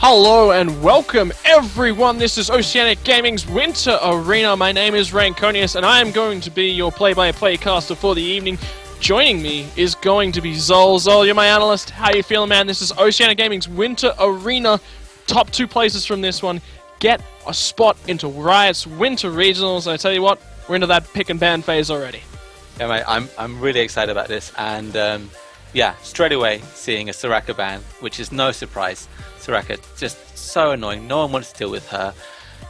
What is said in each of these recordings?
Hello and welcome everyone, this is Oceanic Gaming's Winter Arena. My name is Ranconius and I am going to be your play-by-play caster for the evening. Joining me is going to be Zol. Zol, you're my analyst. How you feeling, man? This is Oceanic Gaming's Winter Arena. Top 2 places from this one get a spot into Riot's Winter Regionals. I tell you what, we're into that pick and ban phase already. Yeah, mate, I'm really excited about this, and yeah, straight away seeing a Soraka ban, which is no surprise. Soraka just so annoying. No one wants to deal with her.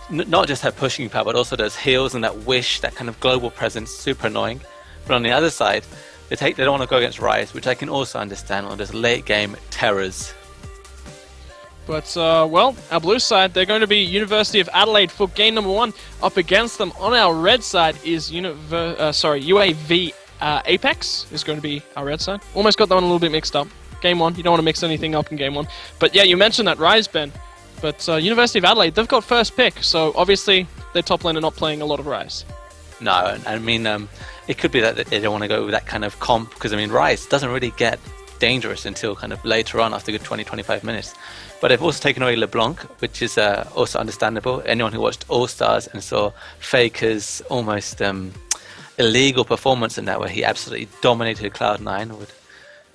Not just her pushing power, but also those heals and that wish, that kind of global presence, super annoying. But on the other side, they don't want to go against Riot, which I can also understand on those late game terrors. But, well, our blue side, they're going to be University of Adelaide for game number 1. Up against them on our red side is UAV Apex is going to be our red side. Almost got that one a little bit mixed up. Game 1, you don't want to mix anything up in game 1. But yeah, you mentioned that Rise, Ben. But University of Adelaide, they've got first pick, so obviously their top lane are not playing a lot of Rise. No, I mean, it could be that they don't want to go with that kind of comp, because I mean, Rise doesn't really get dangerous until kind of later on after a good 20-25 minutes. But they've also taken away LeBlanc, which is also understandable. Anyone who watched All-Stars and saw Faker's almost illegal performance in that, where he absolutely dominated Cloud9,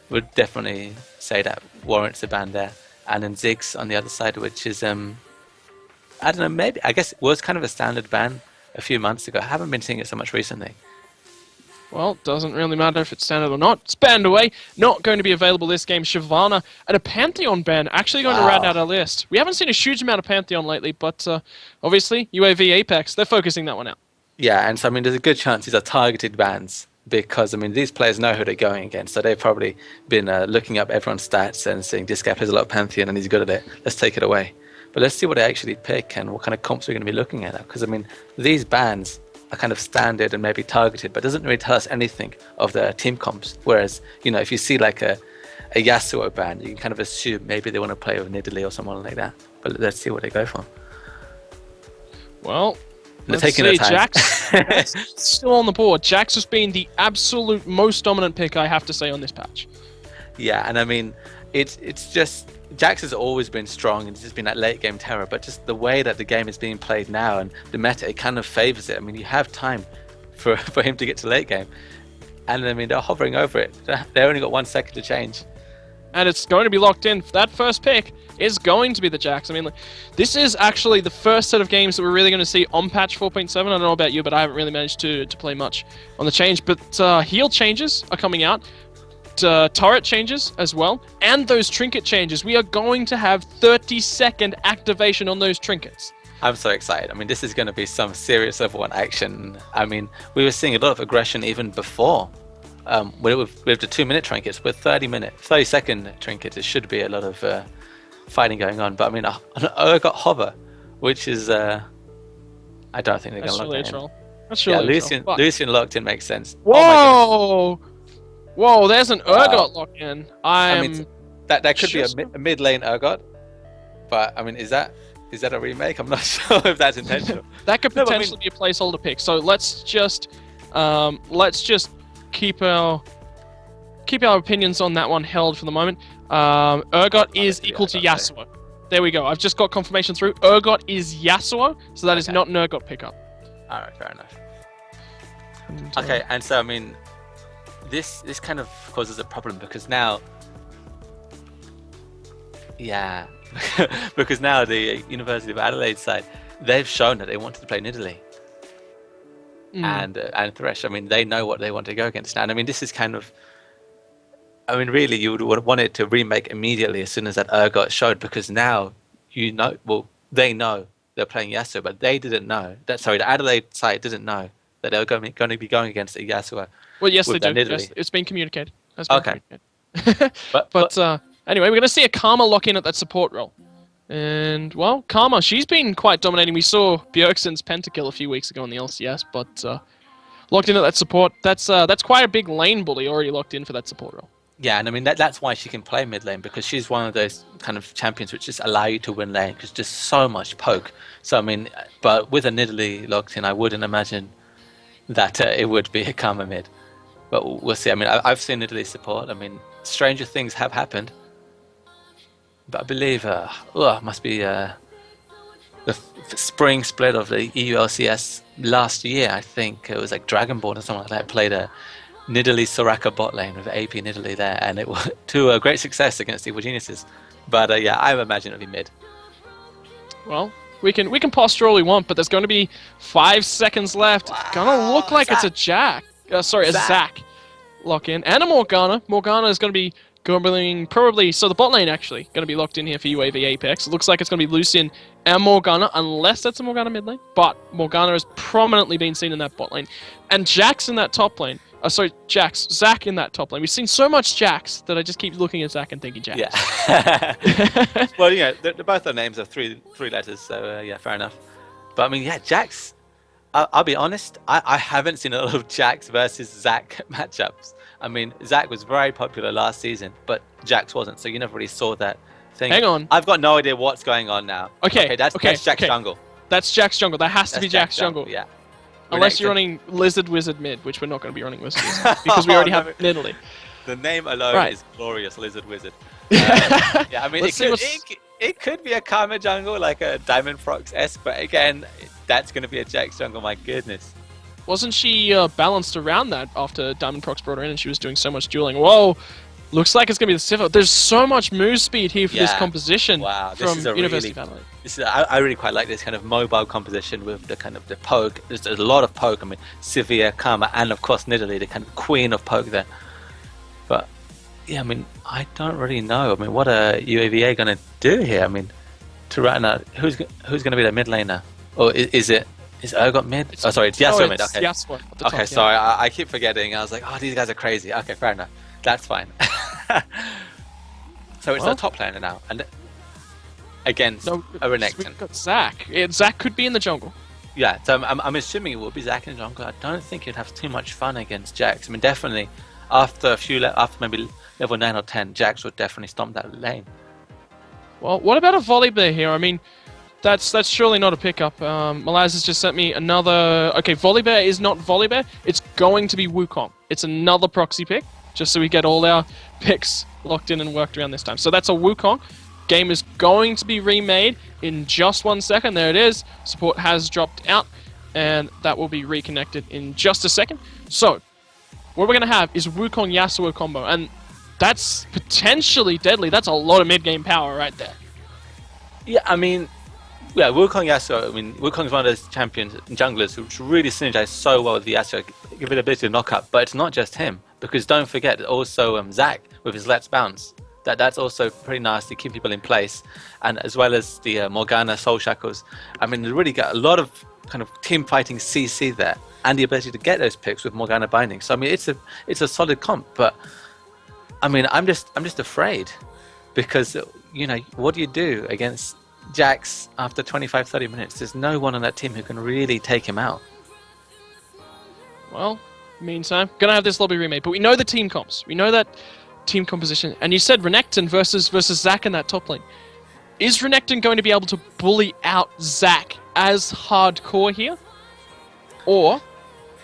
would definitely say that warrants a ban there. And then Ziggs on the other side, which is, I don't know, maybe, I guess it was kind of a standard ban a few months ago. I haven't been seeing it so much recently. Well, doesn't really matter if it's standard or not. It's banned away. Not going to be available this game. Shyvana and a Pantheon ban actually going to round out our list. We haven't seen a huge amount of Pantheon lately, but obviously UAV Apex, they're focusing that one out. Yeah, and so I mean, there's a good chance these are targeted bans, because I mean, these players know who they're going against, so they've probably been looking up everyone's stats and saying this guy plays a lot of Pantheon and he's good at it, let's take it away. But let's see what they actually pick and what kind of comps we're going to be looking at, because I mean, these bans are kind of standard and maybe targeted, but doesn't really tell us anything of the team comps. Whereas, you know, if you see like a Yasuo ban, you can kind of assume maybe they want to play with Nidalee or someone like that. But let's see what they go for. Well, they're taking their time. Jax still on the board. Jax has been the absolute most dominant pick, I have to say, on this patch. Yeah, and I mean, it's just, Jax has always been strong and it's just been that late game terror, but just the way that the game is being played now and the meta, it kind of favors it. I mean, you have time for him to get to late game, and I mean, they're hovering over it. They only got 1 second to change. And it's going to be locked in. That first pick is going to be the Jax. I mean, this is actually the first set of games that we're really going to see on patch 4.7. I don't know about you, but I haven't really managed to play much on the change. But heal changes are coming out. Turret changes as well. And those trinket changes. We are going to have 30-second activation on those trinkets. I'm so excited. I mean, this is going to be some serious level 1 action. I mean, we were seeing a lot of aggression even before. With the 2-minute trinkets, with 30-second trinkets, it should be a lot of fighting going on. But I mean, I got hover, which is I don't think they're going to lock that in. That's really a troll. Lucian locked in makes sense. Whoa! Oh whoa! There's an Urgot lock in. I mean, that could be a mid lane Urgot, but I mean, is that a remake? I'm not sure if that's intentional. That could potentially be a placeholder pick. So let's just keep our opinions on that one held for the moment. Urgot is equal to Yasuo. There we go. I've just got confirmation through. Urgot is Yasuo, so that is not an Urgot pickup. Alright, fair enough. Okay, and so I mean, this kind of causes a problem, because now, yeah, because now the University of Adelaide side, they've shown that they wanted to play Nidalee. And Thresh, I mean, they know what they want to go against now. And I mean, this is kind of, I mean, really, you would want it to remake immediately as soon as that Urgot showed, because now, you know, well, they know they're playing Yasuo, but they didn't know, the Adelaide side didn't know that they were going to be going against a Yasuo. Well, yes, they do. Yes, it's been communicated. Okay. But anyway, we're going to see a Karma lock in at that support role. And, well, Karma, she's been quite dominating. We saw Bjergsen's pentakill a few weeks ago in the LCS, but locked in at that support. That's quite a big lane bully already locked in for that support role. Yeah, and I mean, that's why she can play mid lane, because she's one of those kind of champions which just allow you to win lane, because just so much poke. So, I mean, but with a Nidalee locked in, I wouldn't imagine that it would be a Karma mid. But we'll see. I mean, I've seen Nidalee support. I mean, stranger things have happened. But I believe must be the spring split of the EULCS last year. I think it was like Dragonborn or something like that. Played a Nidalee Soraka bot lane with AP Nidalee there, and it was to a great success against Evil Geniuses. But yeah, I imagine it'll be mid. Well, we can posture all we want, but there's going to be 5 seconds left. It's gonna look like it's a Jack. A Zac. Lock in. And a Morgana. Morgana is going to be going probably... So the bot lane, actually, going to be locked in here for UAV Apex. It looks like it's going to be Lucian and Morgana, unless that's a Morgana mid lane. But Morgana has prominently been seen in that bot lane. And Jax in that top lane. Zac in that top lane. We've seen so much Jax that I just keep looking at Zac and thinking Jax. Yeah. Well, you know, both their names are three letters, so yeah, fair enough. But I mean, yeah, Jax... I'll be honest, I haven't seen a lot of Jax versus Zac matchups. I mean, Zac was very popular last season, but Jax wasn't, so you never really saw that thing. Hang on. I've got no idea what's going on now. Okay, that's Jax jungle. That's Jax jungle. That has to be Jax jungle. Yeah. Unless you're running Lizard Wizard mid, which we're not going to be running this season, because we already have Nidalee. The name alone is glorious, Lizard Wizard. Yeah, I mean, it could be a Karma jungle, like a Diamond Frox-esque, but again, that's going to be a Jax jungle, my goodness. Wasn't she balanced around that after Diamond Prox brought her in and she was doing so much dueling? Whoa! Looks like it's going to be the Sivir. There's so much move speed here for this composition from University Valley. I really quite like this kind of mobile composition with the kind of the poke. There's a lot of poke. I mean, Sivir, Karma, and of course Nidalee, the kind of queen of poke there. But yeah, I mean, I don't really know. I mean, what are UAVA going to do here? I mean, to right now, who's going to be the mid laner? Or is Urgot mid? It's Yasuo mid. Okay. Yasuo at the top, okay, sorry, I keep forgetting. I was like, oh, these guys are crazy. Okay, fair enough. That's fine. So it's our top laner now, and against a Renekton. We've got Zac. Zac could be in the jungle. Yeah, so I'm assuming it will be Zac in the jungle. I don't think he'd have too much fun against Jax. I mean, definitely after maybe level 9 or 10, Jax would definitely stomp that lane. Well, what about a Volibear here? I mean, that's surely not a pickup. Malaz has just sent me another... Okay, Volibear is not Volibear. It's going to be Wukong. It's another proxy pick, just so we get all our picks locked in and worked around this time. So that's a Wukong. Game is going to be remade in just 1 second. There it is. Support has dropped out, and that will be reconnected in just a second. So, what we're going to have is Wukong Yasuo combo, and that's potentially deadly. That's a lot of mid-game power right there. Yeah, I mean... Yeah, Wukong Yasuo, I mean, Wukong's one of those champions and junglers who really synergize so well with the Yasuo, give it a bit of knock up, but it's not just him, because don't forget, also Zac with his Let's Bounce. That's also pretty nasty, keep people in place, and as well as the Morgana Soul Shackles. I mean, they really got a lot of kind of team fighting CC there, and the ability to get those picks with Morgana binding. So I mean, it's a solid comp, but I mean, I'm just afraid, because you know, what do you do against Jax after 25-30 minutes? There's no one on that team who can really take him out. Well, meantime, gonna have this lobby remade, but we know the team comps. We know that team composition. And you said Renekton versus Zac in that top lane. Is Renekton going to be able to bully out Zac as hardcore here? Or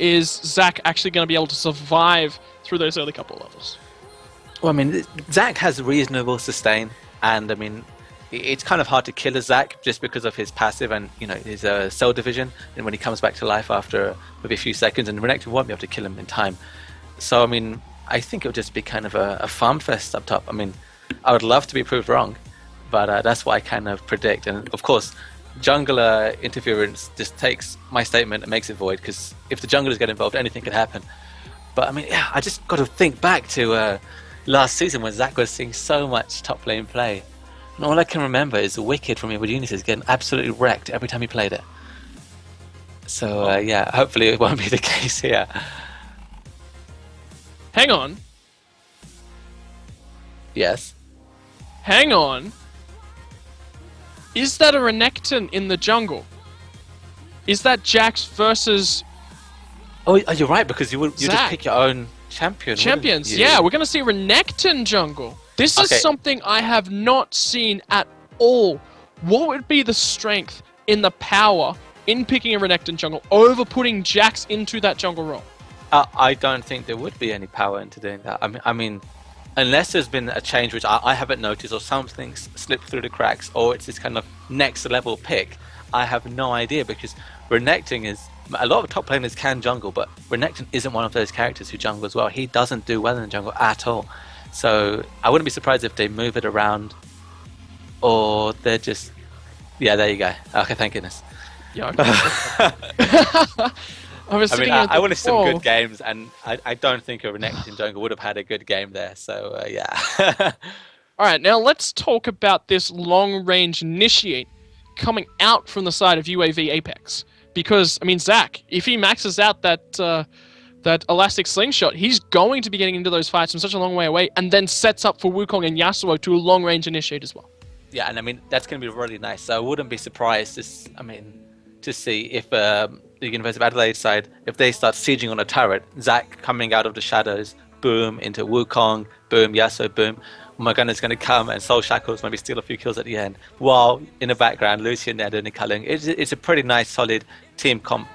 is Zac actually going to be able to survive through those early couple of levels? Well, I mean, Zac has reasonable sustain, and I mean, it's kind of hard to kill a Zac just because of his passive and, you know, his cell division, and when he comes back to life after maybe a few seconds, and Renekton won't be able to kill him in time. So, I mean, I think it'll just be kind of a farm fest up top. I mean, I would love to be proved wrong, but that's what I kind of predict. And of course, jungler interference just takes my statement and makes it void, because if the junglers get involved, anything can happen. But I mean, yeah, I just got to think back to last season when Zac was seeing so much top lane play. And all I can remember is Wicked from Evil Geniuses getting absolutely wrecked every time he played it. So yeah, hopefully it won't be the case here. Hang on. Yes. Hang on. Is that a Renekton in the jungle? Is that Jax versus... Oh, you're right, because you just pick your own champion. Champions, yeah. We're going to see Renekton jungle. This is something I have not seen at all. What would be the strength in the power in picking a Renekton jungle over putting Jax into that jungle role? I don't think there would be any power into doing that. I mean, unless there's been a change which I haven't noticed, or something's slipped through the cracks, or it's this kind of next level pick, I have no idea, because Renekton is, a lot of top laners can jungle, but Renekton isn't one of those characters who jungle as well. He doesn't do well in the jungle at all. So I wouldn't be surprised if they move it around, or they're just, yeah, there you go. Okay, thank goodness. Yeah. I want to see some good games, and I don't think a Renekton jungle would have had a good game there. So yeah. All right, now let's talk about this long-range initiate coming out from the side of UAV Apex. Because, I mean, Zach, if he maxes out that elastic slingshot, he's going to be getting into those fights from such a long way away, and then sets up for Wukong and Yasuo to a long-range initiate as well. Yeah, and I mean, that's going to be really nice. So I wouldn't be surprised to see if the University of Adelaide side, if they start sieging on a turret, Zach coming out of the shadows, boom, into Wukong, boom, Yasuo, boom. Morgana's going to come, and Soul Shackles maybe steal a few kills at the end, while in the background, Lucian there doing the culling. It's a pretty nice, solid team comp,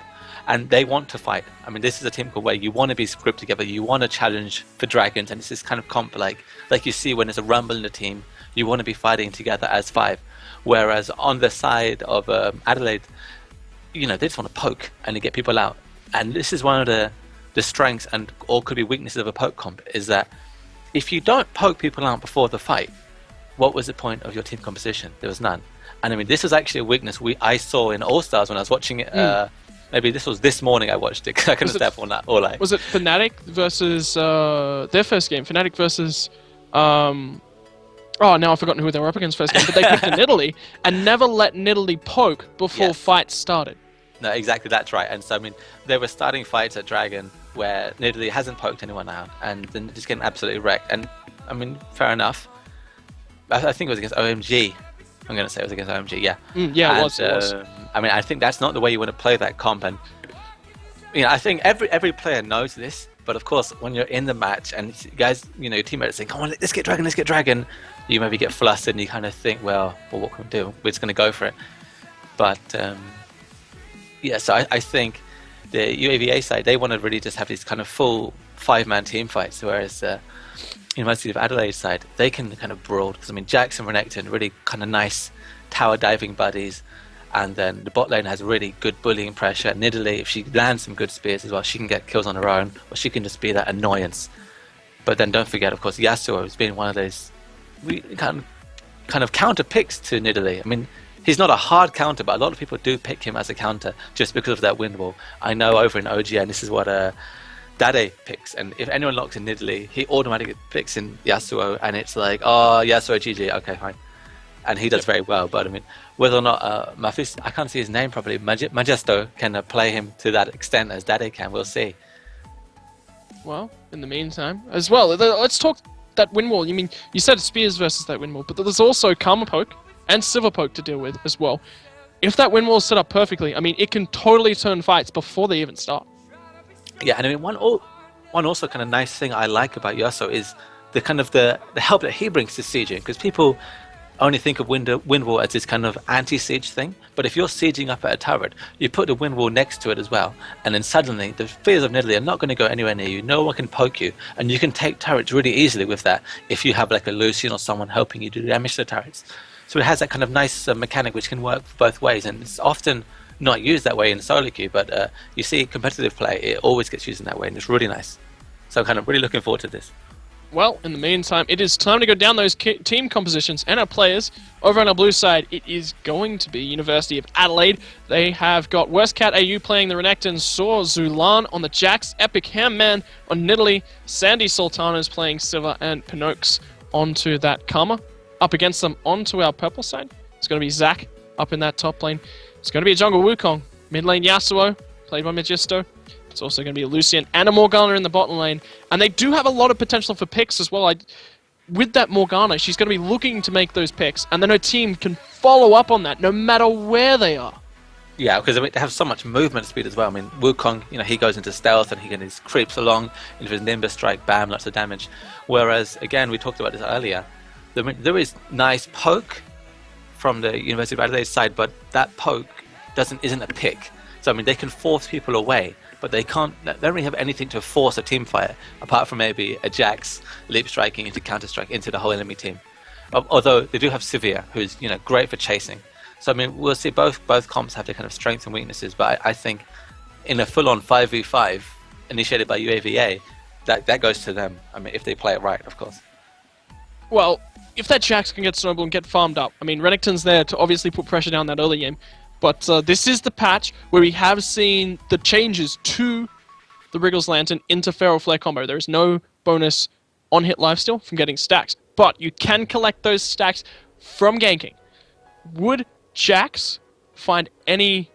and they want to fight. I mean, this is a team comp where you want to be grouped together, you want to challenge for dragons, and it's this kind of comp like you see when there's a rumble in the team, you want to be fighting together as five. Whereas on the side of Adelaide, they just want to poke and to get people out. And this is one of the strengths and or could be weaknesses of a poke comp, is that if you don't poke people out before the fight, what was the point of your team composition? There was none. And I mean, this was actually a weakness I saw in All Stars when I was watching it. Maybe this was this morning I watched it, because I couldn't stay up all night. Was it Fnatic versus their first game? Fnatic versus now I've forgotten who they were up against first game, but they picked Nidalee and never let Nidalee poke before fights started. No, exactly, that's right. And so, I mean, they were starting fights at Dragon where Nidalee hasn't poked anyone out, and then just getting absolutely wrecked. And, I mean, fair enough. I think it was against OMG. I'm going to say it was against OMG, yeah. It was. I mean, I think that's not the way you want to play that comp. And, I think every player knows this, but of course, when you're in the match and guys, your teammates saying, come on, let's get Dragon, you maybe get flustered and you kind of think, well, what can we do? We're just going to go for it. But, so I think the UAVA side, they want to really just have these kind of full five-man team fights, whereas University of Adelaide side, they can kind of brawl. Because, I mean, Jax and Renekton, really kind of nice tower diving buddies. And then the bot lane has really good bullying pressure. Nidalee, if she lands some good spears as well, she can get kills on her own, or she can just be that annoyance. But then don't forget, of course, Yasuo has been one of those kind of counter picks to Nidalee. I mean, he's not a hard counter, but a lot of people do pick him as a counter just because of that wind wall. I know over in OGN, this is what Dade picks, and if anyone locks in Nidalee, he automatically picks in Yasuo, and it's like, oh, Yasuo GG, okay, fine. And he does very well, but I mean, whether or not Mafis, I can't see his name properly, Majesto can play him to that extent as Dade can, we'll see. Well, in the meantime, as well, let's talk that wind wall. You said spears versus that wind wall, but there's also Karma Poke and Silver Poke to deal with as well. If that wind wall is set up perfectly, I mean, it can totally turn fights before they even start. Yeah, and I mean, one also kind of nice thing I like about Yasuo is the kind of the help that he brings to sieging, because people only think of wind wall as this kind of anti-siege thing, but if you're sieging up at a turret, you put the wind wall next to it as well, and then suddenly the spears of Nidalee are not going to go anywhere near you, no one can poke you, and you can take turrets really easily with that if you have like a Lucian or someone helping you do damage to the turrets. So it has that kind of nice mechanic which can work both ways, and it's often not used that way in solo queue, but you see competitive play, it always gets used in that way, and it's really nice. So I'm kind of really looking forward to this. Well, in the meantime, it is time to go down those team compositions and our players. Over on our blue side, it is going to be University of Adelaide. They have got Worst Cat AU playing the Renekton, Saw Zulan on the Jax, Epic Hamman on Nidalee, Sandy Sultanas playing Silver, and Pinox onto that Karma. Up against them onto our purple side, it's going to be Zac up in that top lane. It's going to be a jungle Wukong, mid lane Yasuo, played by Magisto. It's also going to be a Lucian and a Morgana in the bottom lane. And they do have a lot of potential for picks as well. With that Morgana, she's going to be looking to make those picks, and then her team can follow up on that no matter where they are. Yeah, because I mean, they have so much movement speed as well. I mean, Wukong, he goes into stealth and he creeps along into his Nimbus Strike, bam, lots of damage. Whereas, again, we talked about this earlier, there is nice poke from the University of Adelaide side, but that poke isn't a pick. So, I mean, they can force people away. but they don't really have anything to force a team fight apart from maybe a Jax leap striking into counter strike into the whole enemy team. Although they do have Sivir, who's great for chasing. So I mean, we'll see both comps have their kind of strengths and weaknesses, but I think in a full-on 5v5 initiated by UAVA, that goes to them. I mean, if they play it right, of course. Well, if that Jax can get snowball and get farmed up, I mean, Renekton's there to obviously put pressure down that early game, but this is the patch where we have seen the changes to the Wriggles Lantern into Feral Flare combo. There is no bonus on hit lifesteal from getting stacks, but you can collect those stacks from ganking. Would Jax find any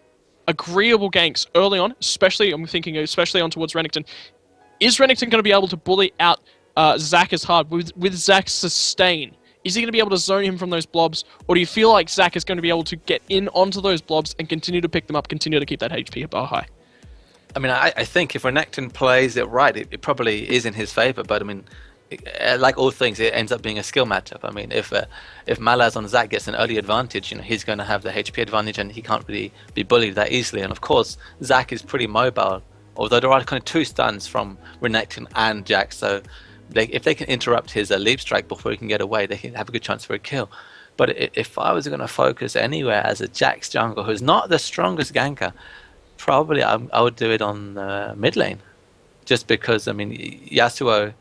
agreeable ganks early on, especially on towards Renekton? Is Renekton going to be able to bully out Zac as hard with Zac's sustain? Is he going to be able to zone him from those blobs, or do you feel like Zac is going to be able to get in onto those blobs and continue to pick them up, continue to keep that HP bar high? I mean, I think if Renekton plays it right, it probably is in his favor, but I mean, like all things, it ends up being a skill matchup. I mean, if Malaz on Zac gets an early advantage, he's going to have the HP advantage, and he can't really be bullied that easily. And of course, Zac is pretty mobile, although there are kind of two stuns from Renekton and Jax, so if they can interrupt his leap strike before he can get away, they can have a good chance for a kill. But if I was going to focus anywhere as a Jax jungle who's not the strongest ganker, probably I would do it on mid lane, just because I mean Yasuo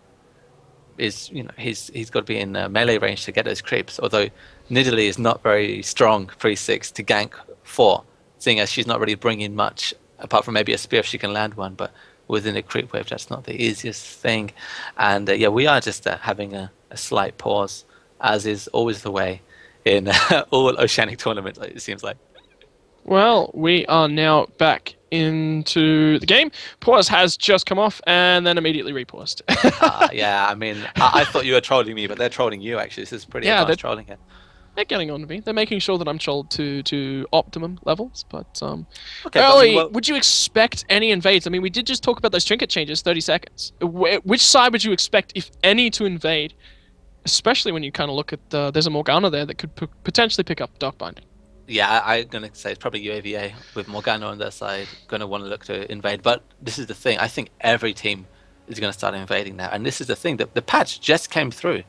is he's got to be in melee range to get those creeps. Although Nidalee is not very strong pre-6 to gank 4, seeing as she's not really bringing much apart from maybe a spear if she can land one. But within a creep wave, that's not the easiest thing. And yeah, we are just having a slight pause, as is always the way in all Oceanic tournaments, it seems like. Well, we are now back into the game. Pause has just come off and then immediately repaused. Yeah, I mean, I thought you were trolling me, but they're trolling you, actually. This is pretty advanced trolling here. They're getting on to me. They're making sure that I'm trolled to optimum levels. But okay, early, would you expect any invades? I mean, we did just talk about those trinket changes, 30 seconds. Which side would you expect, if any, to invade? Especially when you kind of look at there's a Morgana there that could potentially pick up Dark Binding. Yeah, I'm going to say it's probably UAVA with Morgana on their side, going to want to look to invade. But this is the thing. I think every team is going to start invading now. And this is the thing. The patch just came through.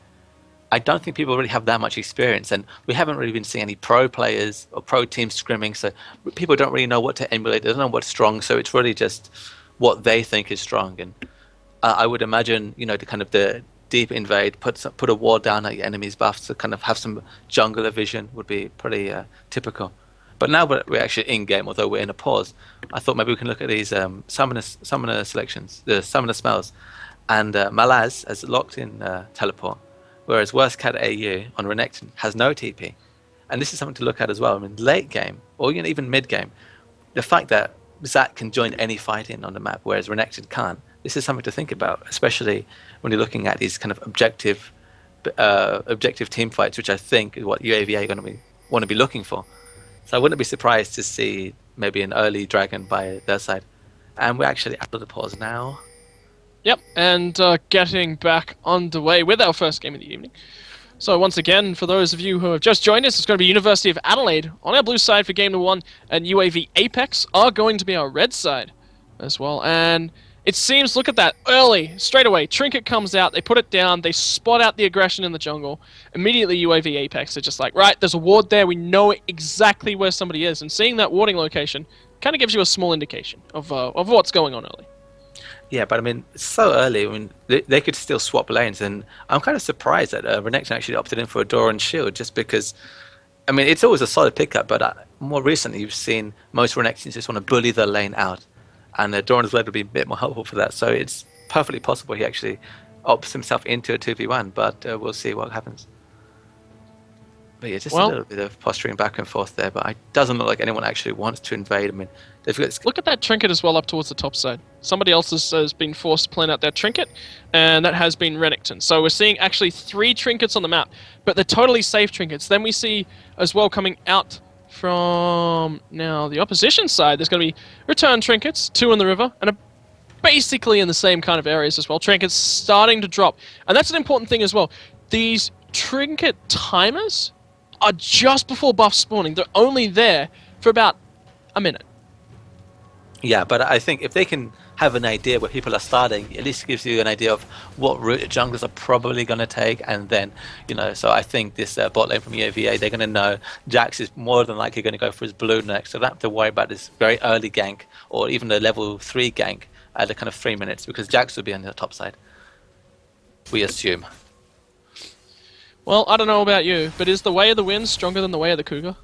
I don't think people really have that much experience. And we haven't really been seeing any pro players or pro teams scrimming. So people don't really know what to emulate. They don't know what's strong. So it's really just what they think is strong. And I would imagine, the deep invade, put a ward down at your enemy's buffs to kind of have some jungler vision would be pretty typical. But now we're actually in game, although we're in a pause. I thought maybe we can look at these summoner selections, the summoner smells, and Malaz has locked in teleport, whereas Worst Cat AU on Renekton has no TP, and this is something to look at as well. I mean, late game or even mid game, the fact that Zac can join any fight in on the map, whereas Renekton can't. This is something to think about, especially when you're looking at these kind of objective team fights, which I think is what UAVA are going to want to be looking for. So I wouldn't be surprised to see maybe an early dragon by their side. And we're actually out of the pause now. Yep, and getting back underway with our first game of the evening. So once again, for those of you who have just joined us, it's going to be University of Adelaide on our blue side for game number 1, and UAV Apex are going to be our red side as well. And it seems, look at that, early, straight away, Trinket comes out, they put it down, they spot out the aggression in the jungle. Immediately UAV Apex are just like, right, there's a ward there, we know exactly where somebody is. And seeing that warding location kind of gives you a small indication of what's going on early. Yeah, but I mean, it's so early. I mean, they could still swap lanes, and I'm kind of surprised that Renekton actually opted in for a Door and Shield, just because, I mean, it's always a solid pickup, but more recently you've seen most Renektons just want to bully their lane out, and Doran's Blade would be a bit more helpful for that, so it's perfectly possible he actually opts himself into a 2v1, but we'll see what happens. But yeah, just a little bit of posturing back and forth there, but it doesn't look like anyone actually wants to invade. I mean, look at that Trinket as well up towards the top side. Somebody else has been forced to plan out that Trinket, and that has been Renekton. So we're seeing actually 3 Trinkets on the map, but they're totally safe Trinkets. Then we see as well coming out from now the opposition side, there's going to be return Trinkets, 2 in the river, and basically in the same kind of areas as well. Trinkets starting to drop, and that's an important thing as well. These Trinket timers are just before buff spawning. They're only there for about a minute. Yeah, but I think if they can have an idea where people are starting, at least gives you an idea of what route junglers are probably going to take, and then, so I think this bot lane from UAVA, they're going to know Jax is more than likely going to go for his blue next, so they don't have to worry about this very early gank, or even the level 3 gank at the kind of 3 minutes, because Jax will be on the top side. We assume. Well, I don't know about you, but is the way of the wind stronger than the way of the cougar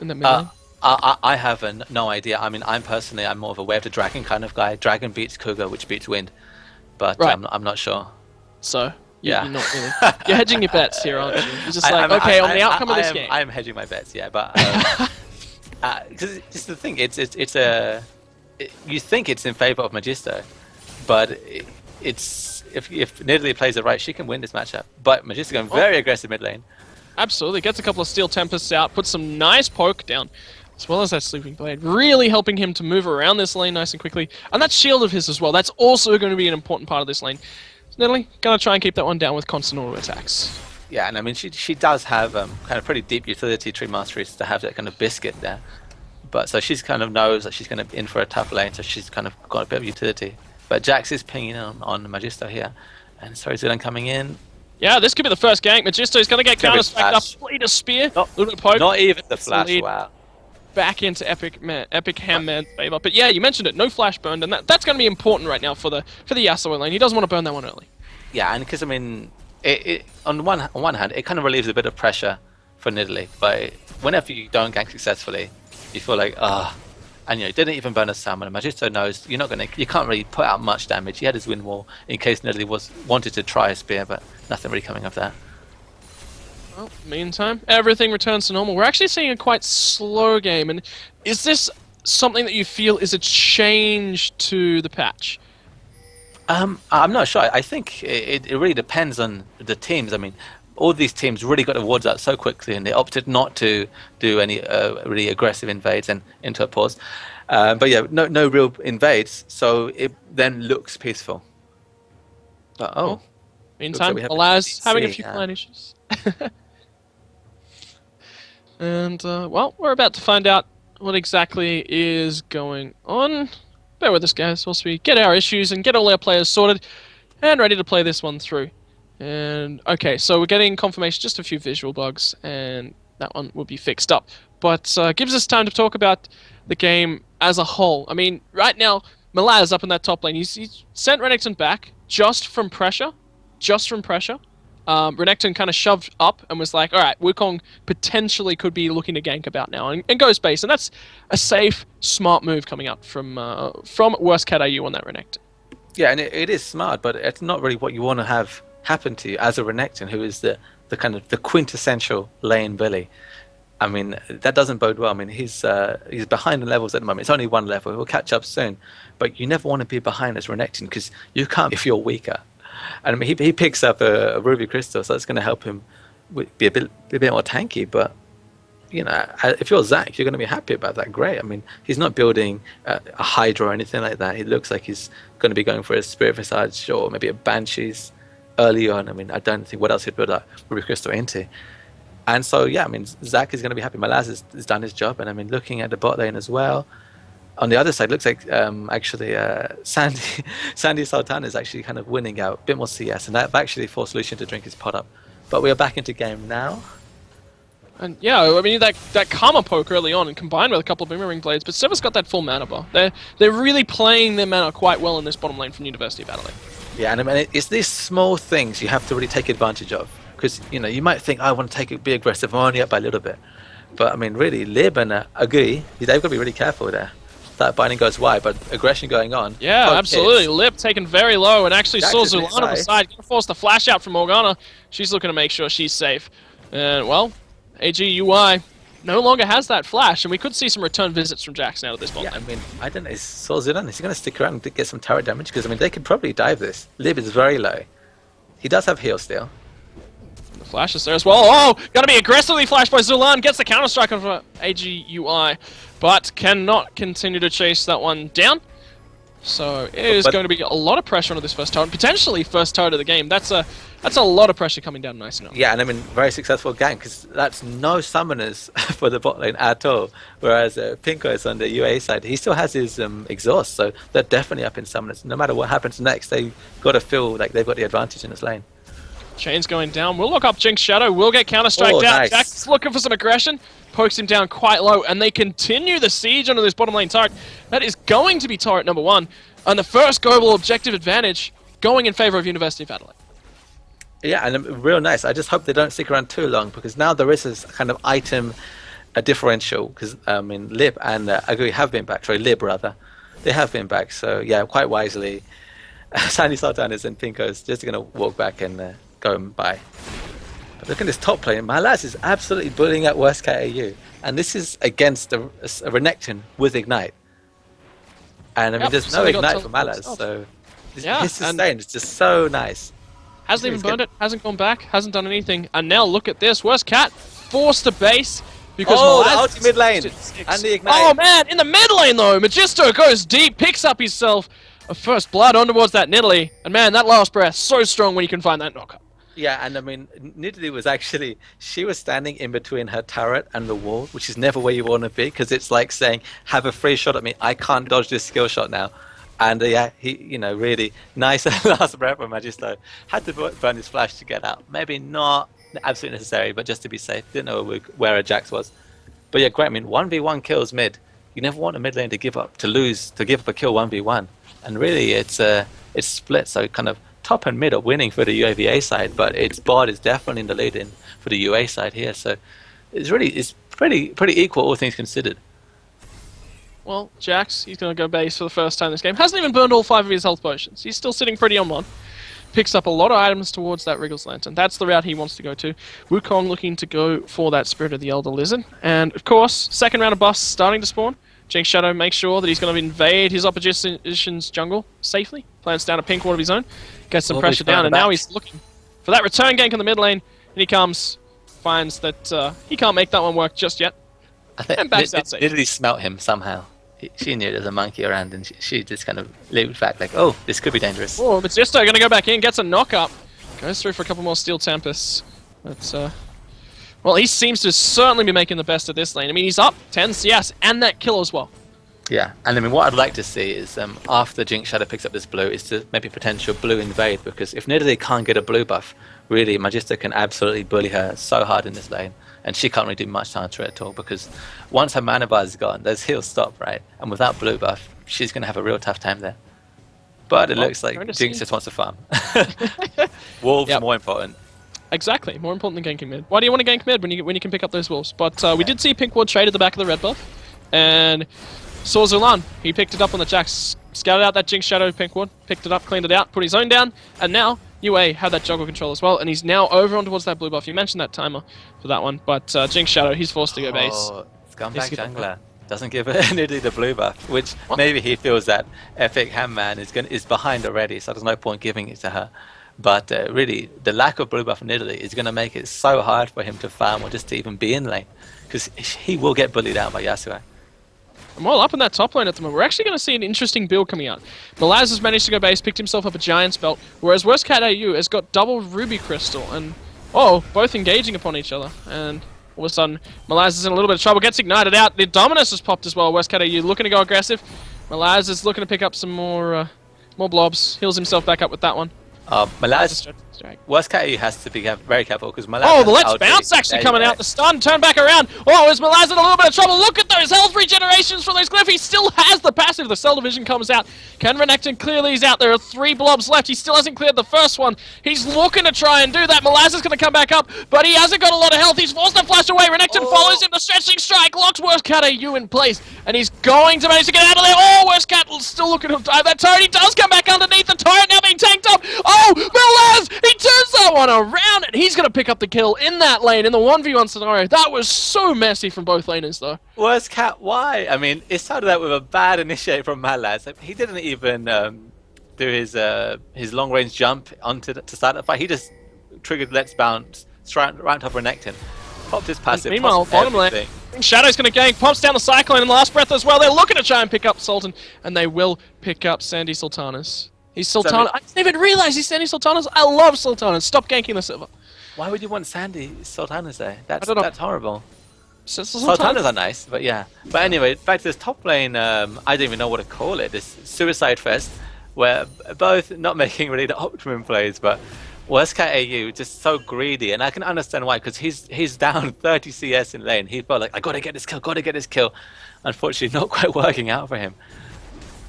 in the mid lane? I have no idea. I mean, I'm more of a way of the dragon kind of guy. Dragon beats cougar, which beats wind. But Right. I'm not sure. So, Yeah. you're not really. You're hedging your bets here, aren't you? You're just on the outcome of this game. I'm hedging my bets, yeah. But because it's the thing, you think it's in favor of Magisto, but it's if Nidalee plays it right, she can win this matchup. But Magisto going very aggressive mid lane. Absolutely. Gets a couple of Steel Tempests out, puts some nice poke down, as well as that Sleeping Blade, really helping him to move around this lane nice and quickly. And that shield of his as well, that's also going to be an important part of this lane. So Nidalee, going to try and keep that one down with constant auto attacks. Yeah, and I mean, she does have kind of pretty deep utility tree masteries to have that kind of biscuit there. But so she's kind of knows that she's going to be in for a tough lane, so she's kind of got a bit of utility. But Jax is pinging on Magisto here. And sorry, Zilan coming in. Yeah, this could be the first gank. Magisto's going to get counter-spiked up, lead a spear, a little bit of poke. Not even the flash, wow. Back into Epic Handman's favor. But yeah, you mentioned it, no flash burned, and that's going to be important right now for the Yasuo lane. He doesn't want to burn that one early. Yeah, and because, I mean, on one hand, it kind of relieves a bit of pressure for Nidalee. But whenever you don't gank successfully, you feel like, and it didn't even burn a salmon. Magisto knows you can't really put out much damage. He had his wind wall in case Nidalee wanted to try a spear, but nothing really coming of that. Well, meantime, everything returns to normal. We're actually seeing a quite slow game, and is this something that you feel is a change to the patch? I'm not sure. I think it really depends on the teams. I mean, all these teams really got the wards out so quickly, and they opted not to do any really aggressive invades and into a pause. But yeah, no real invades, so it then looks peaceful. But, meantime, Alaz having a few client issues. And, well, we're about to find out what exactly is going on. Bear with us, guys, whilst we get our issues and get all our players sorted and ready to play this one through. And, okay, so we're getting confirmation, just a few visual bugs, and that one will be fixed up. But gives us time to talk about the game as a whole. I mean, right now, Malaz up in that top lane. He's sent Renekton back just from pressure. Renekton kind of shoved up and was like, alright, Wukong potentially could be looking to gank about now and go space. And that's a safe, smart move coming up from Worst Cat AU on that Renekton. Yeah, and it is smart, but it's not really what you want to have happen to you as a Renekton, who is the kind of the quintessential lane bully. I mean, that doesn't bode well. I mean, he's behind the levels at the moment. It's only one level. He'll catch up soon. But you never want to be behind as Renekton, because you can't if you're weaker. And I mean, he picks up a Ruby Crystal, so that's going to help him be a bit more tanky. But, if you're Zac, you're going to be happy about that. Great. I mean, he's not building a Hydra or anything like that. He looks like he's going to be going for a Spirit Visage or maybe a Banshees early on. I mean, I don't think what else he'd build a Ruby Crystal into. And so, yeah, I mean, Zac is going to be happy. Malaz has done his job. And I mean, looking at the bot lane as well, on the other side, looks like Sandy Sultan is actually kind of winning out. A bit more CS. And that actually forced Lucian to drink his pot up. But we are back into game now. And yeah, I mean, that Karma poke early on and combined with a couple of Boomerang Blades, but Sever's got that full mana bar. They're really playing their mana quite well in this bottom lane from University of Adelaide. Yeah, and I mean, it's these small things you have to really take advantage of. Because, you might think, I want to be aggressive, I'm only up by a little bit. But, I mean, really, Lib and Agui, they've got to be really careful there. That binding goes wide, but aggression going on. Yeah, absolutely. Lib taken very low, and actually saw Zul'An on the side. Gonna force the flash out from Morgana. She's looking to make sure she's safe. And, well, AGUI no longer has that flash, and we could see some return visits from Jackson out of this bot lane. I mean, I don't know, is Zul'An, is he going to stick around and get some turret damage? Because, I mean, they could probably dive this. Lib is very low. He does have heal still. The flash is there as well. Oh, gonna be aggressively flashed by Zul'An. Gets the counter strike of AGUI, but cannot continue to chase that one down. So it is going to be a lot of pressure on this first turret, potentially first turret of the game. That's a lot of pressure coming down nice enough. Yeah, and I mean, very successful gang, because that's no summoners for the bot lane at all. Whereas Pinko is on the UA side. He still has his exhaust, so they're definitely up in summoners. No matter what happens next, they've got to feel like they've got the advantage in this lane. Chain's going down. We'll look up Jinx Shadow. We'll get counter-striked out. Nice. Jack's looking for some aggression. Pokes him down quite low, and they continue the siege onto this bottom lane turret. That is going to be turret number 1. And the first global objective advantage going in favor of University of Adelaide. Yeah, and real nice. I just hope they don't stick around too long, because now there is this kind of item differential, because I mean, Lib and Agui have been back. Sorry, Lib rather. They have been back, so yeah, quite wisely. Sandy Sultanas and Pinko's just going to walk back and go and buy. But look at this top lane. Malaz is absolutely bullying at Worst Cat AU. And this is against a Renekton with Ignite. And I mean, there's no Ignite for Malaz, so his sustain is just so nice. Hasn't even burned it, hasn't gone back, hasn't done anything. And now look at this. Worst Cat forced to base because Malaz the ulti mid lane and the Ignite. Oh man, in the mid lane though, Magisto goes deep, picks up himself a first blood on towards that Nidalee. And man, that last breath, so strong when you can find that knockup. Yeah, and I mean, Nidalee was actually, she was standing in between her turret and the wall, which is never where you want to be, because it's like saying, have a free shot at me, I can't dodge this skill shot now. And yeah, he, really nice last breath from Magisto. Had to burn his flash to get out. Maybe not absolutely necessary, but just to be safe. Didn't know where a Jax was. But yeah, great. I mean, 1v1 kills mid. You never want a mid lane to give up a kill 1v1. And really, it's split, so kind of top and mid are winning for the UAVA side, but its bot is definitely in the lead for the UA side here. So it's pretty equal, all things considered. Well, Jax, he's going to go base for the first time this game. Hasn't even burned all 5 of his health potions. He's still sitting pretty on 1. Picks up a lot of items towards that Wriggles Lantern. That's the route he wants to go to. Wukong looking to go for that Spirit of the Elder Lizard. And, of course, second round of buffs starting to spawn. Jinx Shadow makes sure that he's going to invade his opposition's jungle safely. Plants down a pink ward of his own. Gets some pressure down, and now he's looking for that return gank in the mid lane. And he comes, finds that he can't make that one work just yet. I think and backs out safe. Literally smelt him somehow. She knew there's a monkey around, and she just kind of leaped back like, oh, this could be dangerous. Oh, but Jisto going to go back in, gets a knock-up. Goes through for a couple more Steel Tempests. But, well, he seems to certainly be making the best of this lane. I mean, he's up 10 CS and that kill as well. Yeah, and I mean, what I'd like to see is after Jinx Shadow picks up this blue, is to maybe potential blue invade, because if Nidalee can't get a blue buff, really, Magisto can absolutely bully her so hard in this lane, and she can't really do much to it at all, because once her mana bar is gone, those heals stop, right? And without blue buff, she's going to have a real tough time there. But it looks like Jinx just wants to farm. Wolves more important. Exactly, more important than ganking mid. Why do you want to gank mid when you can pick up those wolves? But we did see Pink Ward trade at the back of the red buff, and saw Zulan. He picked it up on the Jax, scouted out that Jinx Shadow Pink Ward, picked it up, cleaned it out, put his own down, and now UA had that jungle control as well, and he's now over on towards that blue buff. You mentioned that timer for that one, but Jinx Shadow, he's forced to go base. Oh, scumbag jungler. Doesn't give Nidalee the blue buff, which maybe he feels that Epic Handman is behind already, so there's no point giving it to her. But really, the lack of blue buff for Nidalee is going to make it so hard for him to farm or just to even be in lane, because he will get bullied out by Yasuo. I'm all up in that top lane at the moment. We're actually going to see an interesting build coming out. Malaz has managed to go base, picked himself up a Giant's Belt, whereas Worst Cat AU has got double Ruby Crystal, and both engaging upon each other. And all of a sudden, Malaz is in a little bit of trouble, gets ignited out. The Dominus has popped as well. Worst Cat AU looking to go aggressive. Malaz is looking to pick up some more blobs, heals himself back up with that one. Malaz, Worst Cat AU has to be very careful, because Malaz... Oh, the Let's Bounce actually coming out. The stun, turn back around. Oh, is Malaz in a little bit of trouble? Look at those health regenerations from those glyph. He still has the passive. The Cell Division comes out. Can Renekton clear these out? There are 3 blobs left. He still hasn't cleared the first one. He's looking to try and do that. Malaz is going to come back up, but he hasn't got a lot of health. He's forced to flash away. Renekton follows him. The stretching strike locks Worst Cat AU in place, and he's going to manage to get out of there. Oh, Worst Cat still looking to dive that turret. He does come back underneath the turret, now being tanked up. Oh, Malaz! He turns that one around, and he's going to pick up the kill in that lane in the 1v1 scenario. That was so messy from both laners, though. Worst Cat, why? I mean, it started out with a bad initiate from Malaz. He didn't even do his long-range jump to start the fight. He just triggered Let's Bounce right on top of Renekton. Popped his passive. Meanwhile, bottom lane, Shadow's going to gank, pops down the Cyclone in last breath as well. They're looking to try and pick up Sultan, and they will pick up Sandy Sultanas. He's Sultanas. I didn't even realize he's Sandy Sultanas. I love Sultanas. Stop ganking the server. Why would you want Sandy Sultanas there? That's horrible. Sultanas Sultanas are nice, but yeah. But anyway, back to this top lane, I don't even know what to call it. This Suicide Fest, where both not making really the optimum plays, but Worstcat AU just so greedy, and I can understand why, because he's down 30 CS in lane. He felt like, I gotta get this kill. Unfortunately, not quite working out for him.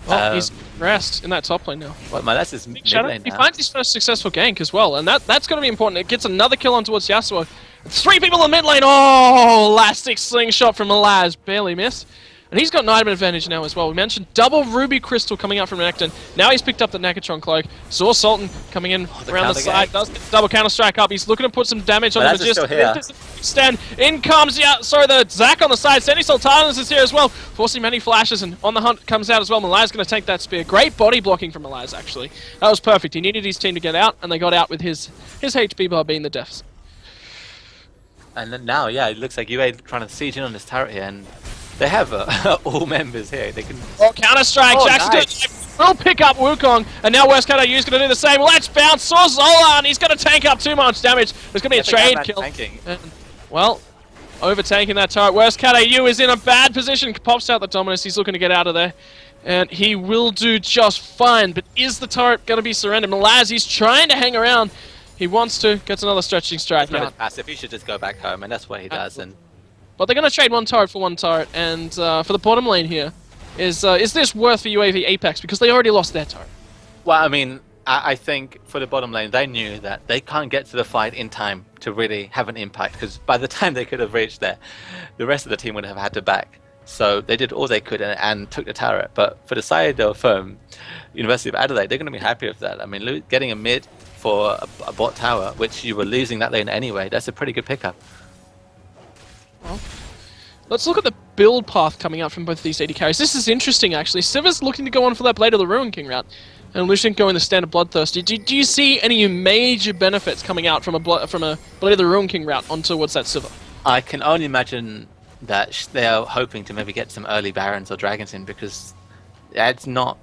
Well, he's rest in that top lane now. Well, my last is mid lane He now. finds his first successful gank as well, and that's going to be important. It gets another kill on towards Yasuo. 3 people in mid lane. Oh, elastic slingshot from Malaz. Barely missed. And he's got an item advantage now as well. We mentioned double Ruby Crystal coming out from Necton. Now he's picked up the Nekatron Cloak. Saw Sultan coming in around the side. Does get the double counter-strike up. He's looking to put some damage on the Magician. Stand. In comes the Zac on the side. Sandy Sultanas is here as well, forcing many flashes, and on the hunt comes out as well. Malaz's going to take that spear. Great body blocking from Malaz, actually. That was perfect. He needed his team to get out, and they got out with his HP bar being the deficit. And then now, yeah, it looks like UA trying to siege in on this turret here, and they have all members here. They can. Oh, counter-strike. Jackson will pick up Wukong, and now Worstcat AU is going to do the same. Let's bounce. Saw Zola, and he's going to tank up too much damage. There's going to be a trade kill. And, well, overtaking that turret. Worstcat AU is in a bad position. Pops out the Dominus. He's looking to get out of there. And he will do just fine. But is the turret going to be surrendered? Malaz, he's trying to hang around. He wants to. Gets another stretching strike out. Passive. He should just go back home, and that's what he does. And but they're going to trade one turret for one turret. And for the bottom lane here, is this worth for UAV Apex? Because they already lost their turret. Well, I mean, I think for the bottom lane, they knew that they can't get to the fight in time to really have an impact, because by the time they could have reached there, the rest of the team would have had to back. So they did all they could and took the turret. But for the side of University of Adelaide, they're going to be happy with that. I mean, getting a mid for a bot tower, which you were losing that lane anyway, that's a pretty good pickup. Well, let's look at the build path coming out from both of these AD carries. This is interesting, actually. Siva's looking to go on for that Blade of the Ruin King route, and Lucian going the standard Bloodthirsty. Do you see any major benefits coming out from a Blade of the Ruin King route on towards that Siva? I can only imagine that they are hoping to maybe get some early Barons or Dragons in, because it's not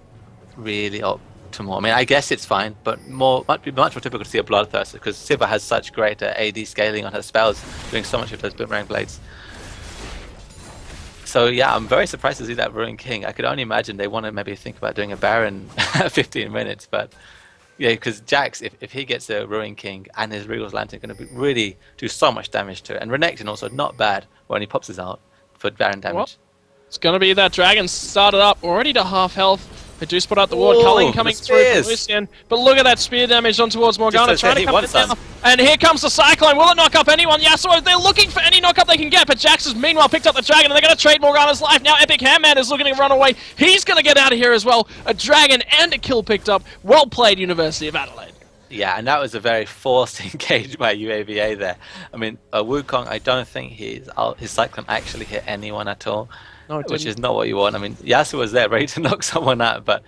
really optimal. I mean, I guess it's fine, but might be much more typical to see a Bloodthirster, because Siva has such great AD scaling on her spells, doing so much of those Boomerang Blades. So yeah, I'm very surprised to see that Ruin King. I could only imagine they want to maybe think about doing a Baron 15 minutes, but yeah, because Jax, if he gets a Ruin King and his Regal's Lantern, going to really do so much damage to it. And Renekton also not bad when he pops his ult for Baron damage. Well, it's going to be that Dragon started up already to half health. They do spot out the ward. Culling coming through from Lucian. But look at that spear damage on towards Morgana. Trying to come down. And here comes the Cyclone. Will it knock up anyone? Yasuo, they're looking for any knockup they can get. But Jax has meanwhile picked up the Dragon, and they're going to trade Morgana's life. Now Epic Handman is looking to run away. He's going to get out of here as well. A Dragon and a kill picked up. Well played, University of Adelaide. Yeah, and that was a very forced engage by UAVA there. I mean, Wukong, I don't think his Cyclone actually hit anyone at all. No, which is not what you want. I mean, Yasuo was there ready to knock someone out, but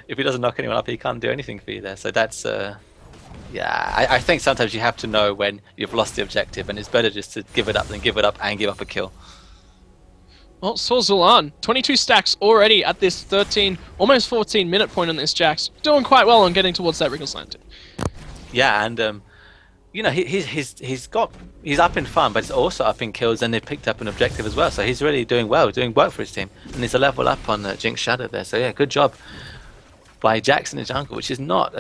if he doesn't knock anyone up, he can't do anything for you there. So that's, yeah, I think sometimes you have to know when you've lost the objective, and it's better just to give it up than give it up and give up a kill. Well, saw Zulan, 22 stacks already at this 13, almost 14 minute point on this Jax. Doing quite well on getting towards that Wriggles Lantern. Yeah, and you know, he's up in farm, but he's also up in kills, and they picked up an objective as well. So he's really doing well, doing work for his team, and he's a level up on Jinx Shadow there. So yeah, good job by Jax in the jungle, which is not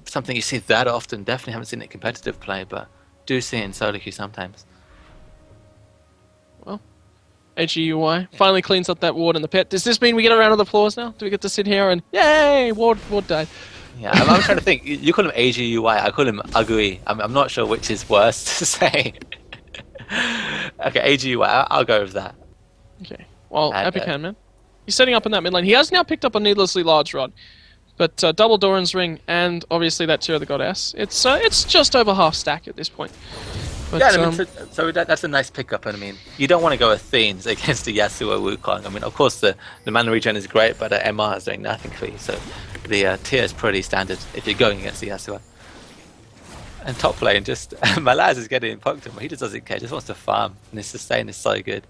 something you see that often. Definitely haven't seen it in competitive play, but do see it in solo queue sometimes. Well, AGUI finally cleans up that ward in the pit. Does this mean we get a round of applause now? Do we get to sit here and yay, ward died? Yeah, I'm trying to think. You call him AGUI, I call him Ugui. I'm not sure which is worse to say. Okay, AGUI, I'll go with that. Okay, well, Epic Handman. He's setting up in that mid lane. He has now picked up a needlessly large rod, but double Doran's ring and obviously that Tear of the Goddess. It's just over half stack at this point. But, yeah, I mean, so that's a nice pickup. And I mean, you don't want to go Athenes against the Yasuo Wukong. I mean, of course the mana regen is great, but MR is doing nothing for you. So the tier is pretty standard if you're going against the Yasuo. And top lane, just Malaz is getting poked him, but he just doesn't care. He just wants to farm, and his sustain is so good.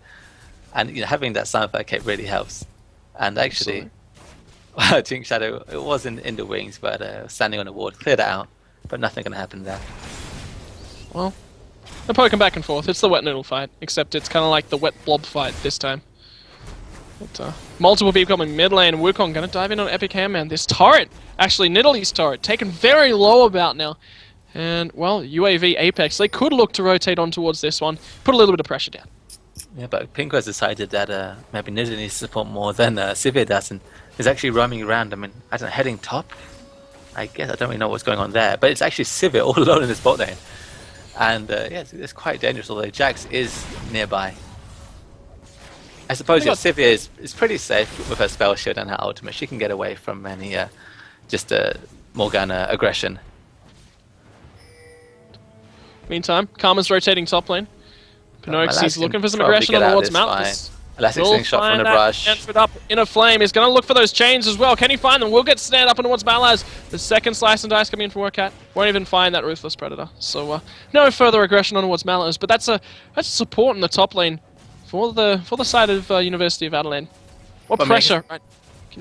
And having that Sunfire cape really helps. And actually, Jinx Shadow, it wasn't in the wings, but standing on the ward, cleared it out. But nothing gonna happen there. Well, they're poking back and forth. It's the wet noodle fight, except it's kind of like the wet blob fight this time. But, multiple people coming mid lane. Wukong gonna dive in on Epic Handman. This turret, actually Nidalee's turret, taken very low about now. And, well, UAV Apex, they could look to rotate on towards this one, put a little bit of pressure down. Yeah, but Pinko has decided that maybe Nidalee needs to support more than Sivir does, and is actually roaming around. I mean, I don't know, heading top? I guess I don't really know what's going on there, but it's actually Sivir all alone in this bot lane. And, yeah, it's quite dangerous, although Jax is nearby. I suppose Sivir is pretty safe with her spell shield and her ultimate. She can get away from any Morgana aggression. Meantime, Karma's rotating top lane. Pinox is looking for some aggression on towards Malthus. Elastic swing shot from the brush. Entered up in a flame. He's going to look for those chains as well. Can he find them? Will get snared up towards Malaz. The second slice and dice coming in from Workat. Won't even find that Ruthless Predator. So no further aggression on towards Malaz. But that's a support in the top lane for the side of University of Adelaide. What pressure? Right.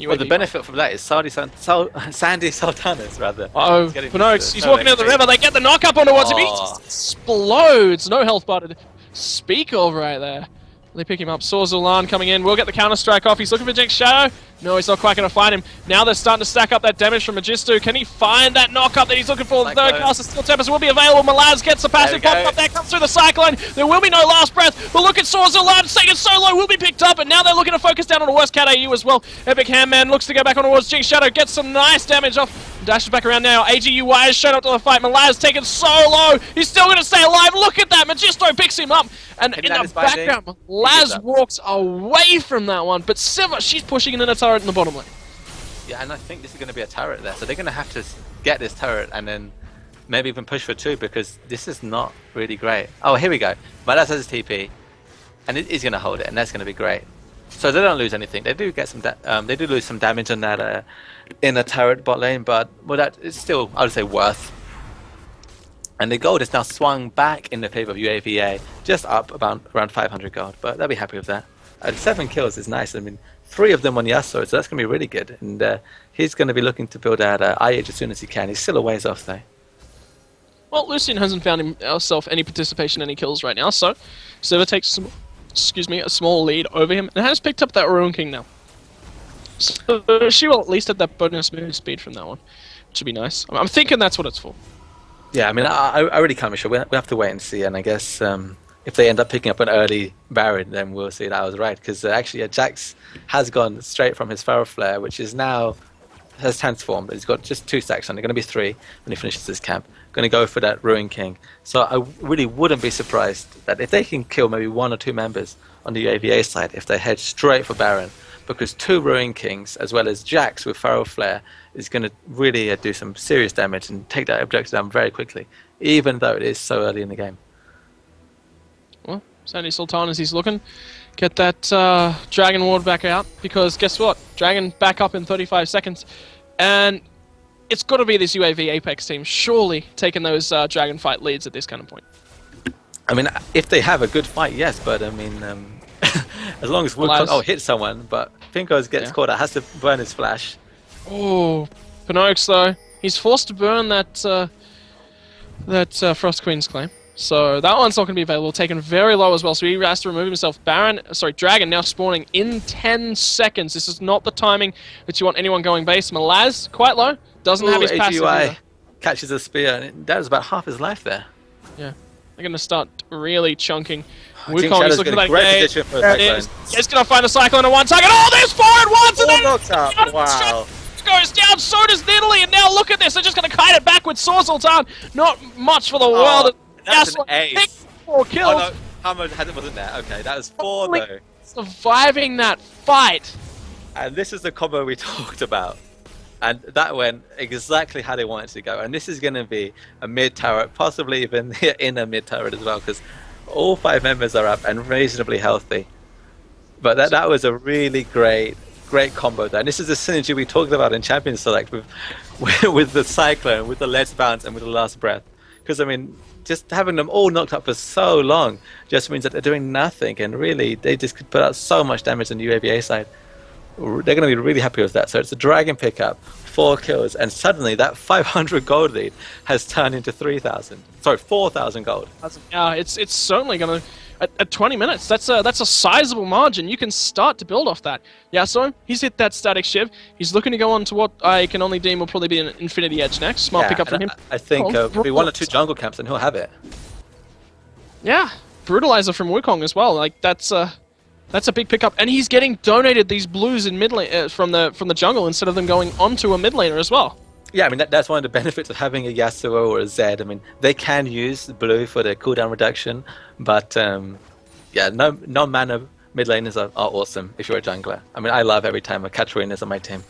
Well, the benefit from that is Sandy Sultanas, rather. Uh-oh, Pinox, he's walking into the river. They get the knock up on towards him. He just explodes. No health bar to speak of right there. They pick him up. Sorzulan coming in. We'll get the counter-strike off. He's looking for Jinx Shadow. No, he's not quite going to find him. Now they're starting to stack up that damage from Magistu. Can he find that knock-up that he's looking for? The third caster Steel Tempest will be available. Malaz gets the passive pop up there. Comes through the Cyclone. There will be no last breath. But look at Sorzulan. Taken so low. Will be picked up. And now they're looking to focus down on the worst Cat AU as well. Epic Handman looks to go back on towards Jinx Shadow. Gets some nice damage off. Dashes back around now. AGUY has shown up to the fight. Malaz taken so low. He's still going to stay alive. Look at that. Magisto picks him up. And in the background, Malaz walks away from that one. But Sivir, she's pushing in a turret in the bottom lane. Yeah, and I think this is going to be a turret there. So they're going to have to get this turret and then maybe even push for two, because this is not really great. Oh, here we go. Malaz has his TP. And it is going to hold it. And that's going to be great. So they don't lose anything. They do get some. They do lose some damage on that in a turret bot lane, but well, that is still, I would say, worth. And the gold is now swung back in the favor of UAVA, just up about around 500 gold. But they'll be happy with that. 7 kills is nice. I mean, 3 of them on Yasuo, so that's going to be really good. And he's going to be looking to build out IH as soon as he can. He's still a ways off though. Well, Lucian hasn't found himself any participation, any kills right now, so Sivir takes some. A small lead over him, and has picked up that Ruin King now. So she will at least have that bonus move speed from that one, which would be nice. I'm thinking that's what it's for. Yeah, I mean, I really can't be sure. We have to wait and see, and I guess if they end up picking up an early Baron, then we'll see that I was right, because actually Jax has gone straight from his Feral Flare, which is now has transformed. He's got just 2 stacks on. They're going to be 3 when he finishes his camp. Going to go for that Ruin King. So I really wouldn't be surprised that if they can kill maybe 1 or 2 members on the UAVA side, if they head straight for Baron, because 2 Ruin Kings as well as Jax with Feral Flare is going to really do some serious damage and take that objective down very quickly, even though it is so early in the game. Well, Sandy Sultan, as he's looking, get that Dragon Ward back out, because guess what? Dragon back up in 35 seconds, and it's got to be this UAV Apex team surely taking those Dragon fight leads at this kind of point. I mean, if they have a good fight, yes, but I mean, as long as Wukong hit someone, but Pinko gets caught out, has to burn his flash. Oh, Pinox though, he's forced to burn that Frost Queen's claim. So that one's not going to be available, taken very low as well, so he has to remove himself. Dragon now spawning in 10 seconds. This is not the timing that you want anyone going base. Malaz, quite low, doesn't have his passive either. Catches a spear, and that was about half his life there. Yeah, they're going to start really chunking. Wukong is looking like a position for a Cyclone. He's going to find a Cyclone in 1 target. Oh, there's 4 at once! And then knocked up. Wow. Goes down, so does Nidalee, and now look at this. They're just going to kite it back with Sultan. Not much for the world. That's an ace. 4 kills. Oh no, Hammer wasn't there. Okay, that was 4 though. Surviving that fight. And this is the combo we talked about. And that went exactly how they wanted to go. And this is going to be a mid turret, possibly even in a mid turret as well, because all 5 members are up and reasonably healthy. But that was a really great combo there. And this is the synergy we talked about in Champions Select with the Cyclone, with the Let's Bounce, and with the Last Breath. Because I mean, just having them all knocked up for so long just means that they're doing nothing, and really they just could put out so much damage on the UAVA side. They're going to be really happy with that. So it's a dragon pickup, 4 kills, and suddenly that 500 gold lead has turned into 4,000 gold. Yeah, it's certainly going to. At 20 minutes, that's a sizable margin. You can start to build off that. Yeah, so he's hit that static shiv. He's looking to go on to what I can only deem will probably be an Infinity Edge next. Smart pickup from him. I think it'll be 1 or 2 jungle camps and he'll have it. Yeah, Brutalizer from Wukong as well. Like that's a big pickup, and he's getting donated these blues in mid lane from the jungle instead of them going onto a mid laner as well. Yeah, I mean that's one of the benefits of having a Yasuo or a Zed. I mean they can use the blue for the cooldown reduction, but yeah, no mana mid laners are awesome if you're a jungler. I mean I love every time a Katarina is on my team.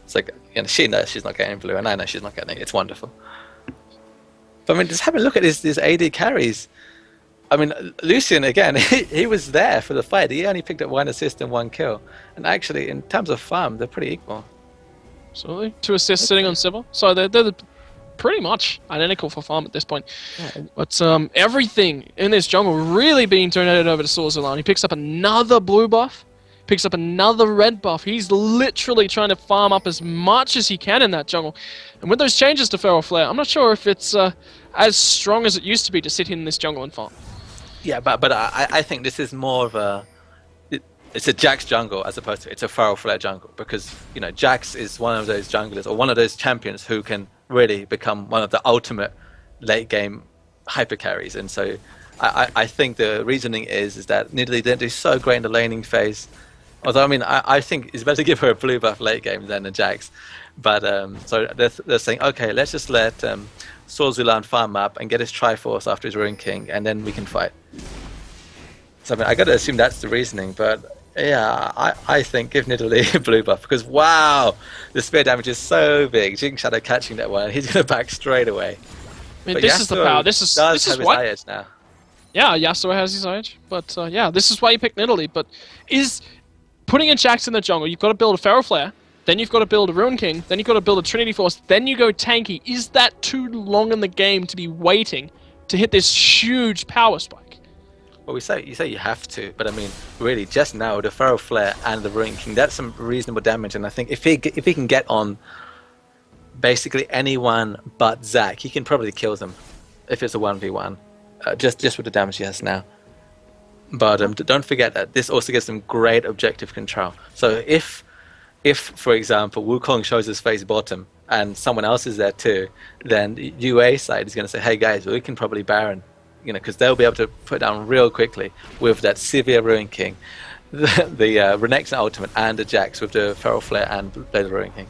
It's like, you know, she knows she's not getting blue, and I know she's not getting it. It's wonderful. But I mean, just have a look at these AD carries. I mean, Lucian again, he was there for the fight. He only picked up 1 assist and 1 kill, and actually in terms of farm, they're pretty equal. Absolutely. 2 assists sitting on Civil. So they're pretty much identical for farm at this point. Yeah. But everything in this jungle really being donated over to Sorcerer. He picks up another blue buff, picks up another red buff. He's literally trying to farm up as much as he can in that jungle. And with those changes to Feral Flare, I'm not sure if it's as strong as it used to be to sit in this jungle and farm. Yeah, but I think this is more of a... It's a Jax jungle as opposed to it's a Feral Flare jungle, because you know Jax is one of those junglers or one of those champions who can really become one of the ultimate late game hyper carries, and so I think the reasoning is that Nidalee didn't do so great in the laning phase. Although I mean I think it's better to give her a blue buff late game than a Jax, but so they're saying okay, let's just let Sorzulan farm up and get his Triforce after his Ruin King, and then we can fight. So I mean I got to assume that's the reasoning, but. Yeah, I think give Nidalee a blue buff, because wow, the spear damage is so big. Jinx Shadow catching that one, he's going to back straight away. I mean, but this Yasuo is the power. This is why. His now. Yeah, Yasuo has his edge, but yeah, this is why you pick Nidalee. But is putting a Jax in the jungle, you've got to build a Feral Flare, then you've got to build a Ruin King, then you've got to build a Trinity Force, then you go tanky. Is that too long in the game to be waiting to hit this huge power spike? Well, you say you have to, but I mean, really, just now the Feral Flare and the Ruin King, that's some reasonable damage, and I think if he can get on basically anyone but Zac, he can probably kill them if it's a 1v1, just with the damage he has now. But don't forget that this also gives them great objective control. So if for example Wukong shows his face bottom and someone else is there too, then the UA side is going to say, hey guys, we can probably Baron. You know, because they'll be able to put down real quickly with that severe Ruin King, the Renekton ultimate, and the Jax with the Feral Flare and the Ruin King.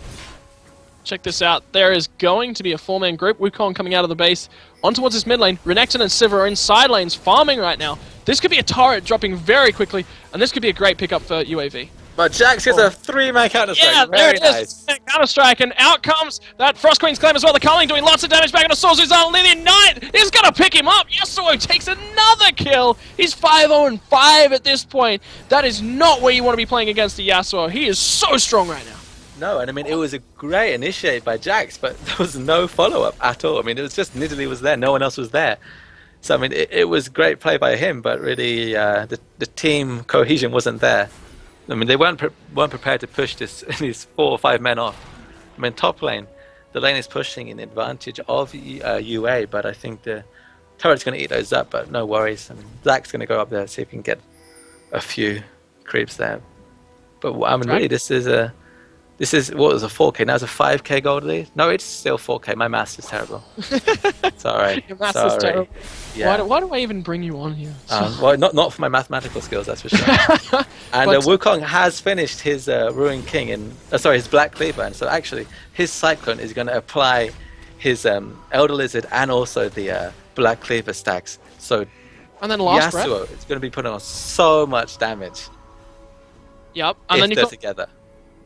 Check this out. There is going to be a 4-man group. Wukong coming out of the base on towards his mid lane. Renekton and Sivir are in side lanes farming right now. This could be a turret dropping very quickly, and this could be a great pickup for UAV. But Jax gets a 3-man counter-strike. Yeah, very there it is. nice. Counter-strike, and out comes that Frost Queen's Claim as well. The Culling doing lots of damage back on the Sorcerer's Lilian Knight is going to pick him up. Yasuo takes another kill. He's 5-0-5 at this point. That is not where you want to be playing against the Yasuo. He is so strong right now. No, and I mean, it was a great initiate by Jax, but there was no follow-up at all. I mean, it was just Nidalee was there. No one else was there. So, I mean, it was great play by him, but really the team cohesion wasn't there. I mean, they weren't prepared to push these 4 or 5 men off. I mean, top lane, the lane is pushing in advantage of UA, but I think the turret's going to eat those up, but no worries. I mean, Zac's going to go up there, see if he can get a few creeps there. But, I mean, really, this is what was a 4K, now it's a 5K gold lead? No, it's still 4K, my maths is terrible. Sorry. Your maths is terrible. Yeah. Why do I even bring you on here? Well, not for my mathematical skills, that's for sure. And Wukong has finished his Ruin King in, his Black Cleaver, and so actually his Cyclone is going to apply his Elder Lizard and also the Black Cleaver stacks. So and then last Yasuo is going to be putting on so much damage. Yep, and then they're together.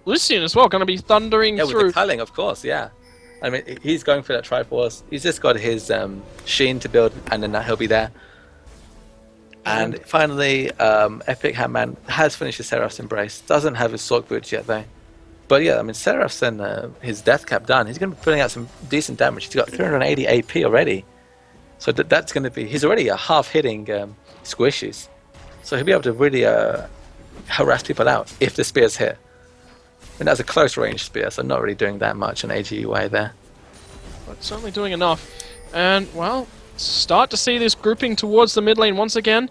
Lucian as well, going to be thundering through. With the culling, of course, yeah. I mean, he's going for that Triforce. He's just got his Sheen to build, and then he'll be there. And finally, Epic Hatman has finished his Seraph's Embrace. Doesn't have his Sork Boots yet, though. But yeah, I mean, Seraph's and his Death Cap done. He's going to be putting out some decent damage. He's got 380 AP already. So that's going to be... He's already a half-hitting squishies. So he'll be able to really harass people out if the spears hit. And that's a close-range spear, so not really doing that much on AGUA there. But certainly doing enough. And, well, start to see this grouping towards the mid lane once again.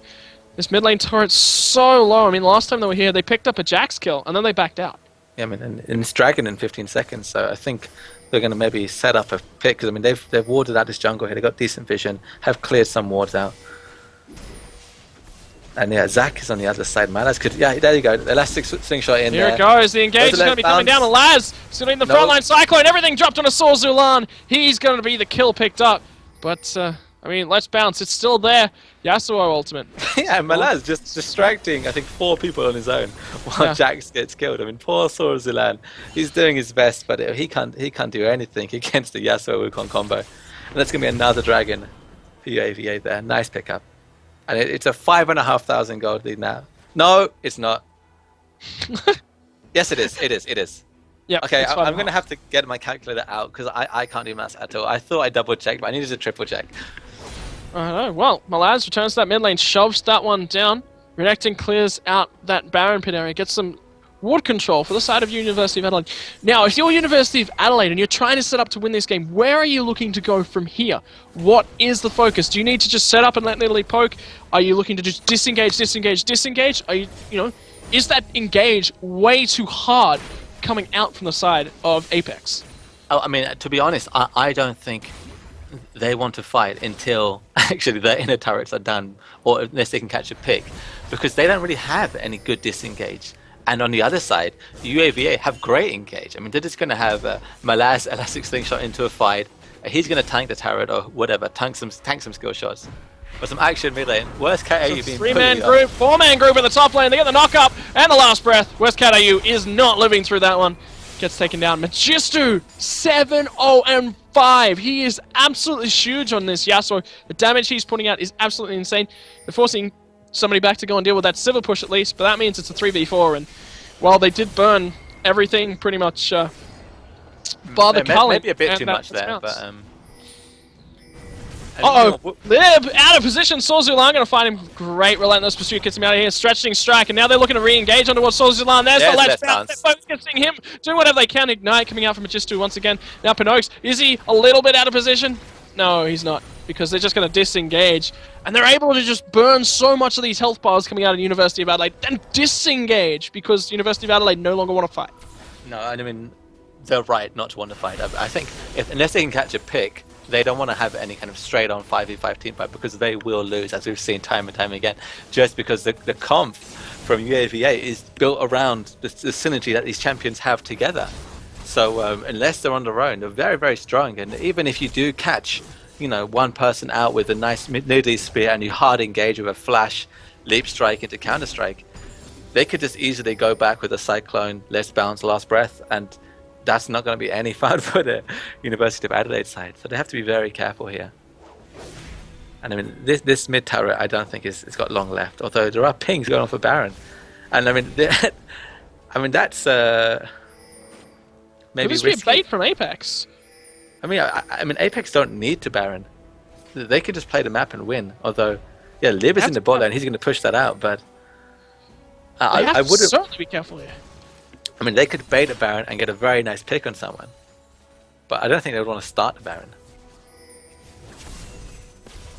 This mid lane turret's so low. I mean, last time they were here, they picked up a Jax kill, and then they backed out. Yeah, I mean, and it's Dragon in 15 seconds, so I think they're going to maybe set up a pick, because, I mean, they've warded out this jungle here, they've got decent vision, have cleared some wards out. And yeah, Zac is on the other side. Malas could... Yeah, there you go. The elastic slingshot in there. Here it goes. The engage is going to be coming down. And Laz is going to be in the front line. Cyclone, everything dropped on a Saw Zulan. He's going to be the kill picked up. But, I mean, let's bounce. It's still there. Yasuo ultimate. Yeah, Malaz just distracting, I think, 4 people on his own while Jax gets killed. I mean, poor Saw Zulan. He's doing his best, but he can't do anything against the Yasuo Wukong combo. And that's going to be another Dragon for UAVA there. Nice pickup. And it's a 5,500 gold lead now. No, it's not. Yes, it is. It is. Yeah. Okay, I'm going to have to get my calculator out because I can't do maths at all. I thought I double checked, but I needed to triple check. Well, Malaz returns to that mid lane, shoves that one down. Renekton clears out that Baron pit area, gets some ward control for the side of University of Adelaide. Now, if you're University of Adelaide and you're trying to set up to win this game, where are you looking to go from here? What is the focus? Do you need to just set up and let Nidalee poke? Are you looking to just disengage? Are you, is that engage way too hard coming out from the side of Apex? Oh, I mean, to be honest, I don't think they want to fight until actually their inner turrets are done, or unless they can catch a pick, because they don't really have any good disengage. And on the other side, the UAVA have great engage. I mean, they're just going to have Malaz elastic slingshot into a fight. He's going to tank the turret or whatever, tank some skill shots. Or some action mid lane. Worst cat AU being 3-man group, 4-man group in the top lane. They get the knock up and the last breath. Worst cat AU is not living through that one. Gets taken down. Magistu 7-0-5. He is absolutely huge on this Yasuo. The damage he's putting out is absolutely insane. They're forcing somebody back to go and deal with that Civil push at least, but that means it's a 3v4, and while they did burn everything pretty much bar the Culling. Maybe a bit too much there, but Lib out of position. Saw Zulan going to find him. Great relentless pursuit gets him out of here. Stretching strike, and now they're looking to re-engage onto what Saw Zulan. There's the ledge bounce. They're focusing him, doing whatever they can. Ignite coming out from Magistu once again. Now Pinokes, is he a little bit out of position? No, he's not, because they're just going to disengage, and they're able to just burn so much of these health bars coming out of University of Adelaide, then disengage because University of Adelaide no longer want to fight. No, I mean, they're right not to want to fight. I think unless they can catch a pick, they don't want to have any kind of straight-on 5v5 team fight, because they will lose, as we've seen time and time again, just because the comp from UAVA is built around the synergy that these champions have together. So unless they're on their own, they're very, very strong. And even if you do catch, one person out with a nice Nidalee spear and you hard engage with a flash, leap strike into counter strike, they could just easily go back with a Cyclone, let's bounce, last breath, and that's not going to be any fun for the University of Adelaide side. So they have to be very careful here. And I mean, this mid turret, I don't think it's got long left. Although there are pings going on for Baron, and I mean, that's maybe this would be a bait from Apex. I mean, Apex don't need to Baron. They could just play the map and win. Although, yeah, Lib is in the bot lane. He's going to push that out, but I would certainly be careful here. I mean, they could bait a Baron and get a very nice pick on someone, but I don't think they would want to start the Baron.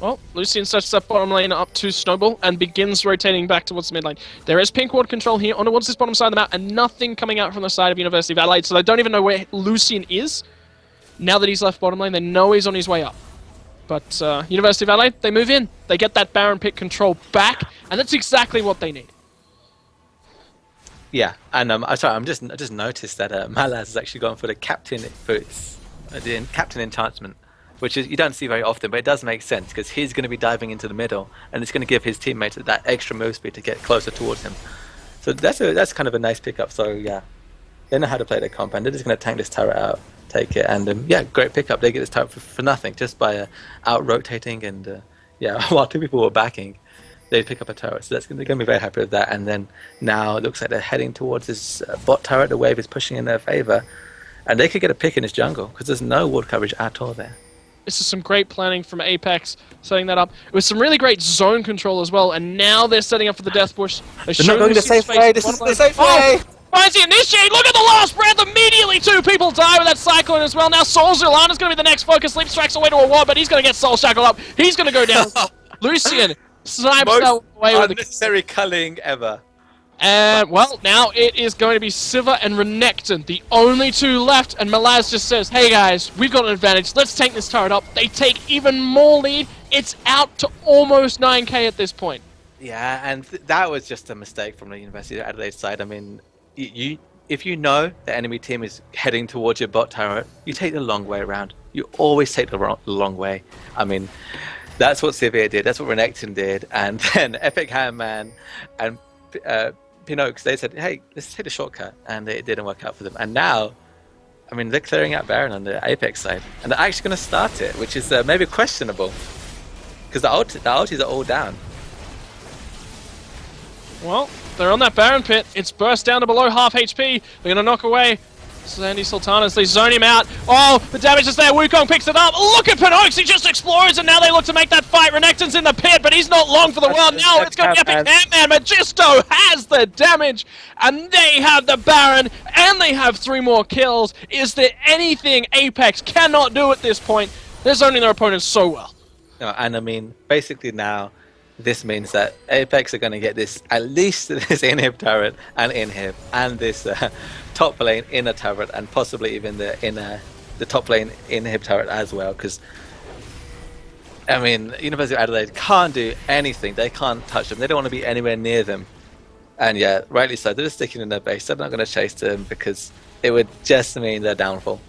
Well, Lucian sets that bottom lane up to Snowball and begins rotating back towards the mid lane. There is pink ward control here on towards this bottom side of the map, and nothing coming out from the side of University of Adelaide, so they don't even know where Lucian is. Now that he's left bottom lane, they know he's on his way up. But University of Adelaide, they move in. They get that Baron pick control back, and that's exactly what they need. Yeah, and I just noticed that Malaz has actually gone for the captain enchantment, which is you don't see very often, but it does make sense because he's going to be diving into the middle, and it's going to give his teammates that extra move speed to get closer towards him. So that's kind of a nice pickup. So yeah, they know how to play their comp, and they're just going to tank this turret out, take it, and yeah, great pickup. They get this turret for nothing, just by out rotating, and yeah, while 2 people were backing, they pick up a turret. So they're going to be very happy with that. And then now it looks like they're heading towards this bot turret. The wave is pushing in their favor, and they could get a pick in this jungle because there's no ward coverage at all there. This is some great planning from Apex, setting that up. It was some really great zone control as well, and now they're setting up for the Death Bush. They're not going the safe way. This is the safe way. Finds the initiate. Look at the last breath. Immediately, 2 people die with that Cyclone as well. Now Soul Zulana's going to be the next focus. Sleep strikes away to a wall, but he's going to get Soul Shackled up. He's going to go down. Lucian snipes that away with the unnecessary culling ever. And, well, now it is going to be Siva and Renekton, the only 2 left, and Malaz just says, hey guys, we've got an advantage, let's take this turret up. They take even more lead, it's out to almost 9k at this point. Yeah, and that was just a mistake from the University of Adelaide side. I mean, if you know the enemy team is heading towards your bot turret, you take the long way around. You always take the long way. I mean, that's what Sivir did, that's what Renekton did, and then Epic Handman and Pinox, they said, hey, let's take the shortcut, and it didn't work out for them. And now, I mean, they're clearing out Baron on the Apex side, and they're actually going to start it, which is maybe questionable, because the ultis are all down. Well, they're on that Baron pit. It's burst down to below half HP. They're going to knock away Sandy Sultanas. They zone him out. Oh, the damage is there. Wukong picks it up. Look at Pinox. He just explodes, and now they look to make that fight. Renekton's in the pit, but he's not long for the world. Now it's going to be Epic Handman. Magisto has the damage, and they have the Baron, and they have 3 more kills. Is there anything Apex cannot do at this point? They're zoning their opponents so well. No, and I mean, basically now, this means that Apex are going to get this, at least this inhib turret and inhib, and this top lane inner turret, and possibly even the top lane inhib turret as well, because I mean, University of Adelaide can't do anything. They can't touch them. They don't want to be anywhere near them. And yeah, rightly so. They're just sticking in their base. They're not going to chase them because it would just mean their downfall.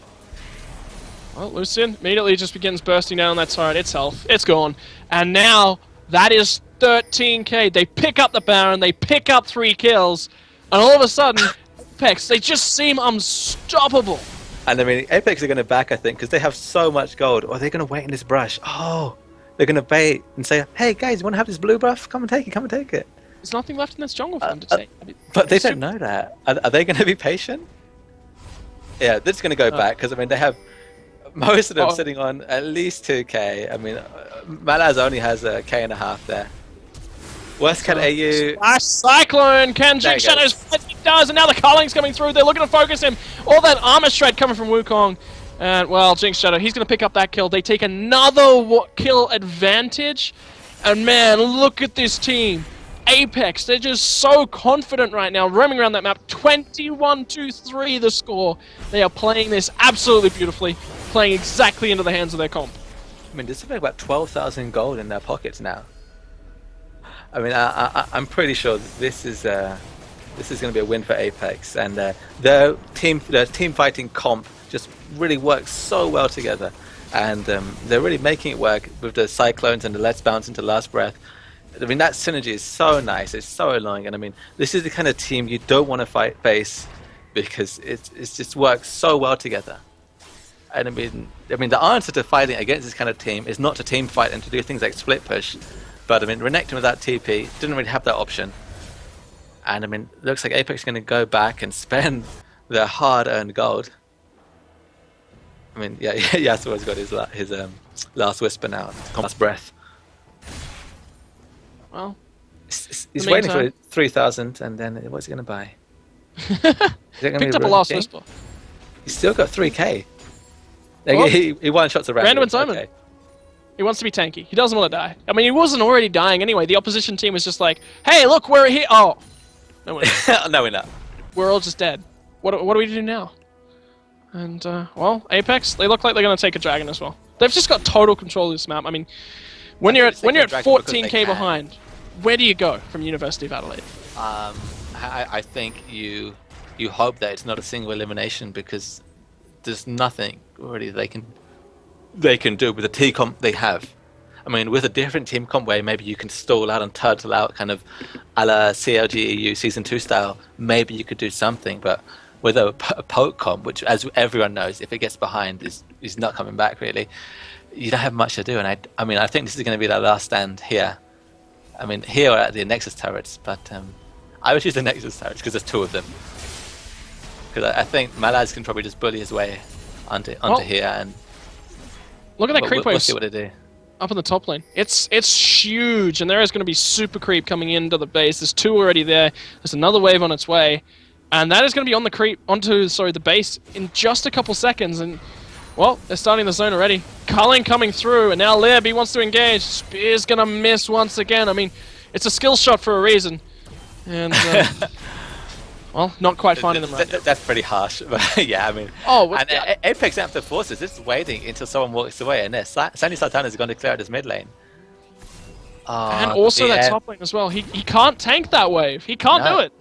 Well, Lucian immediately just begins bursting down that turret. Its health, it's gone. And now, that is 13k. They pick up the Baron, they pick up 3 kills, and all of a sudden, Apex, they just seem unstoppable. And I mean, Apex are going to back, I think, because they have so much gold. Or they're going to wait in this brush. Oh, they're going to bait and say, hey guys, you want to have this blue buff? Come and take it, come and take it. There's nothing left in this jungle for them to take. I mean, but they don't know that. Are they going to be patient? Yeah, they're just going to go back, because I mean, they have most of them sitting on at least 2k. I mean, Malaz only has a k and a half there. Worst can AU. Splash Cyclone! Can Jinx Shadows he does, and now the Culling's coming through. They're looking to focus him. All that armor shred coming from Wukong. And, well, Jinx Shadow, he's going to pick up that kill. They take another kill advantage. And, man, look at this team. Apex, they're just so confident right now, roaming around that map. 21-3 the score. They are playing this absolutely beautifully, playing exactly into the hands of their comp. I mean, there's something about 12,000 gold in their pockets now. I mean, I'm pretty sure this is going to be a win for Apex, and their team fighting comp just really works so well together, and they're really making it work with the Cyclones and the Let's Bounce into Last Breath. I mean, that synergy is so nice. It's so annoying, and I mean, this is the kind of team you don't want to face because it's just works so well together. And I mean, the answer to fighting against this kind of team is not to team fight and to do things like split push. But I mean, Renekton without TP didn't really have that option. And I mean, it looks like Apex is going to go back and spend their hard-earned gold. I mean, yeah, Yasuo's got his last whisper now, last breath. Well, he's waiting for 3,000, and then what's he going to buy? Picked up a last whisper. He's still got 3k. Well, he one-shots a random Simon. Okay. He wants to be tanky. He doesn't want to die. I mean, he wasn't already dying anyway. The opposition team was just like, hey, look, we're here. Oh. No, we're not. No, we're not. We're all just dead. What do we do now? And, well, Apex, they look like they're going to take a dragon as well. They've just got total control of this map. I mean, when you're at 14k behind, where do you go from University of Adelaide? I think you hope that it's not a single elimination, because there's nothing really they can do with the team comp they have. I mean, with a different team comp where maybe you can stall out and turtle out, kind of a la CLG EU Season 2 style, maybe you could do something. But with a poke comp, which, as everyone knows, if it gets behind, is not coming back really, you don't have much to do. And I mean, I think this is going to be their last stand here. I mean, here are at the Nexus turrets, but I would choose the Nexus turrets because there's 2 of them. Because I think Malaz can probably just bully his way onto here, and Look at that creep We'll wave see what they do. up in the top lane. It's huge, and there is going to be super creep coming into the base. There's 2 already there. There's another wave on its way, and that is going to be on the creep onto the base in just a couple seconds. And well, they're starting the zone already. Culling coming through, and now Lib, he wants to engage. Spear's going to miss once again. I mean, it's a skill shot for a reason, and well, not quite finding them right. That's pretty harsh, but yeah, I mean. Oh, and Apex Amp the Forces is waiting until someone walks away, and there, Sandy Sultana is going to clear out his mid lane. And also that top lane as well. He can't tank that wave. He can't do it.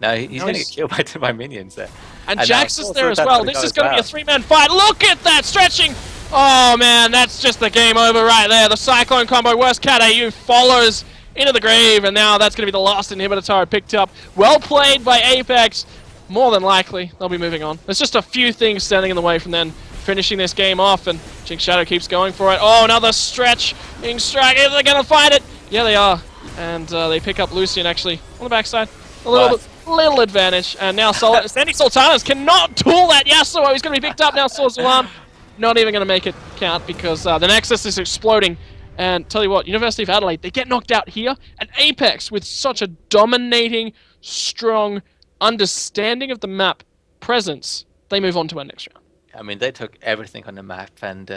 No, he's going to get killed by minions there. And Jax is there as well. This is going to be a 3-man fight. Look at that stretching. Oh man, that's just the game over right there. The Cyclone combo, worst cat AU follows into the grave, and now that's going to be the last inhibitor turret picked up. Well played by Apex. More than likely, they'll be moving on. There's just a few things standing in the way from then finishing this game off, and Jinx Shadow keeps going for it. Oh, another stretch being struck. Are they going to find it? Yeah, they are. And they pick up Lucian, actually, on the backside. A little advantage. And now Sandy Sultanas cannot duel that Yasuo. He's going to be picked up now. Swords Alarm. Not even going to make it count because the Nexus is exploding. And tell you what, University of Adelaide, they get knocked out here. And Apex, with such a dominating, strong understanding of the map presence, they move on to our next round. I mean, they took everything on the map, and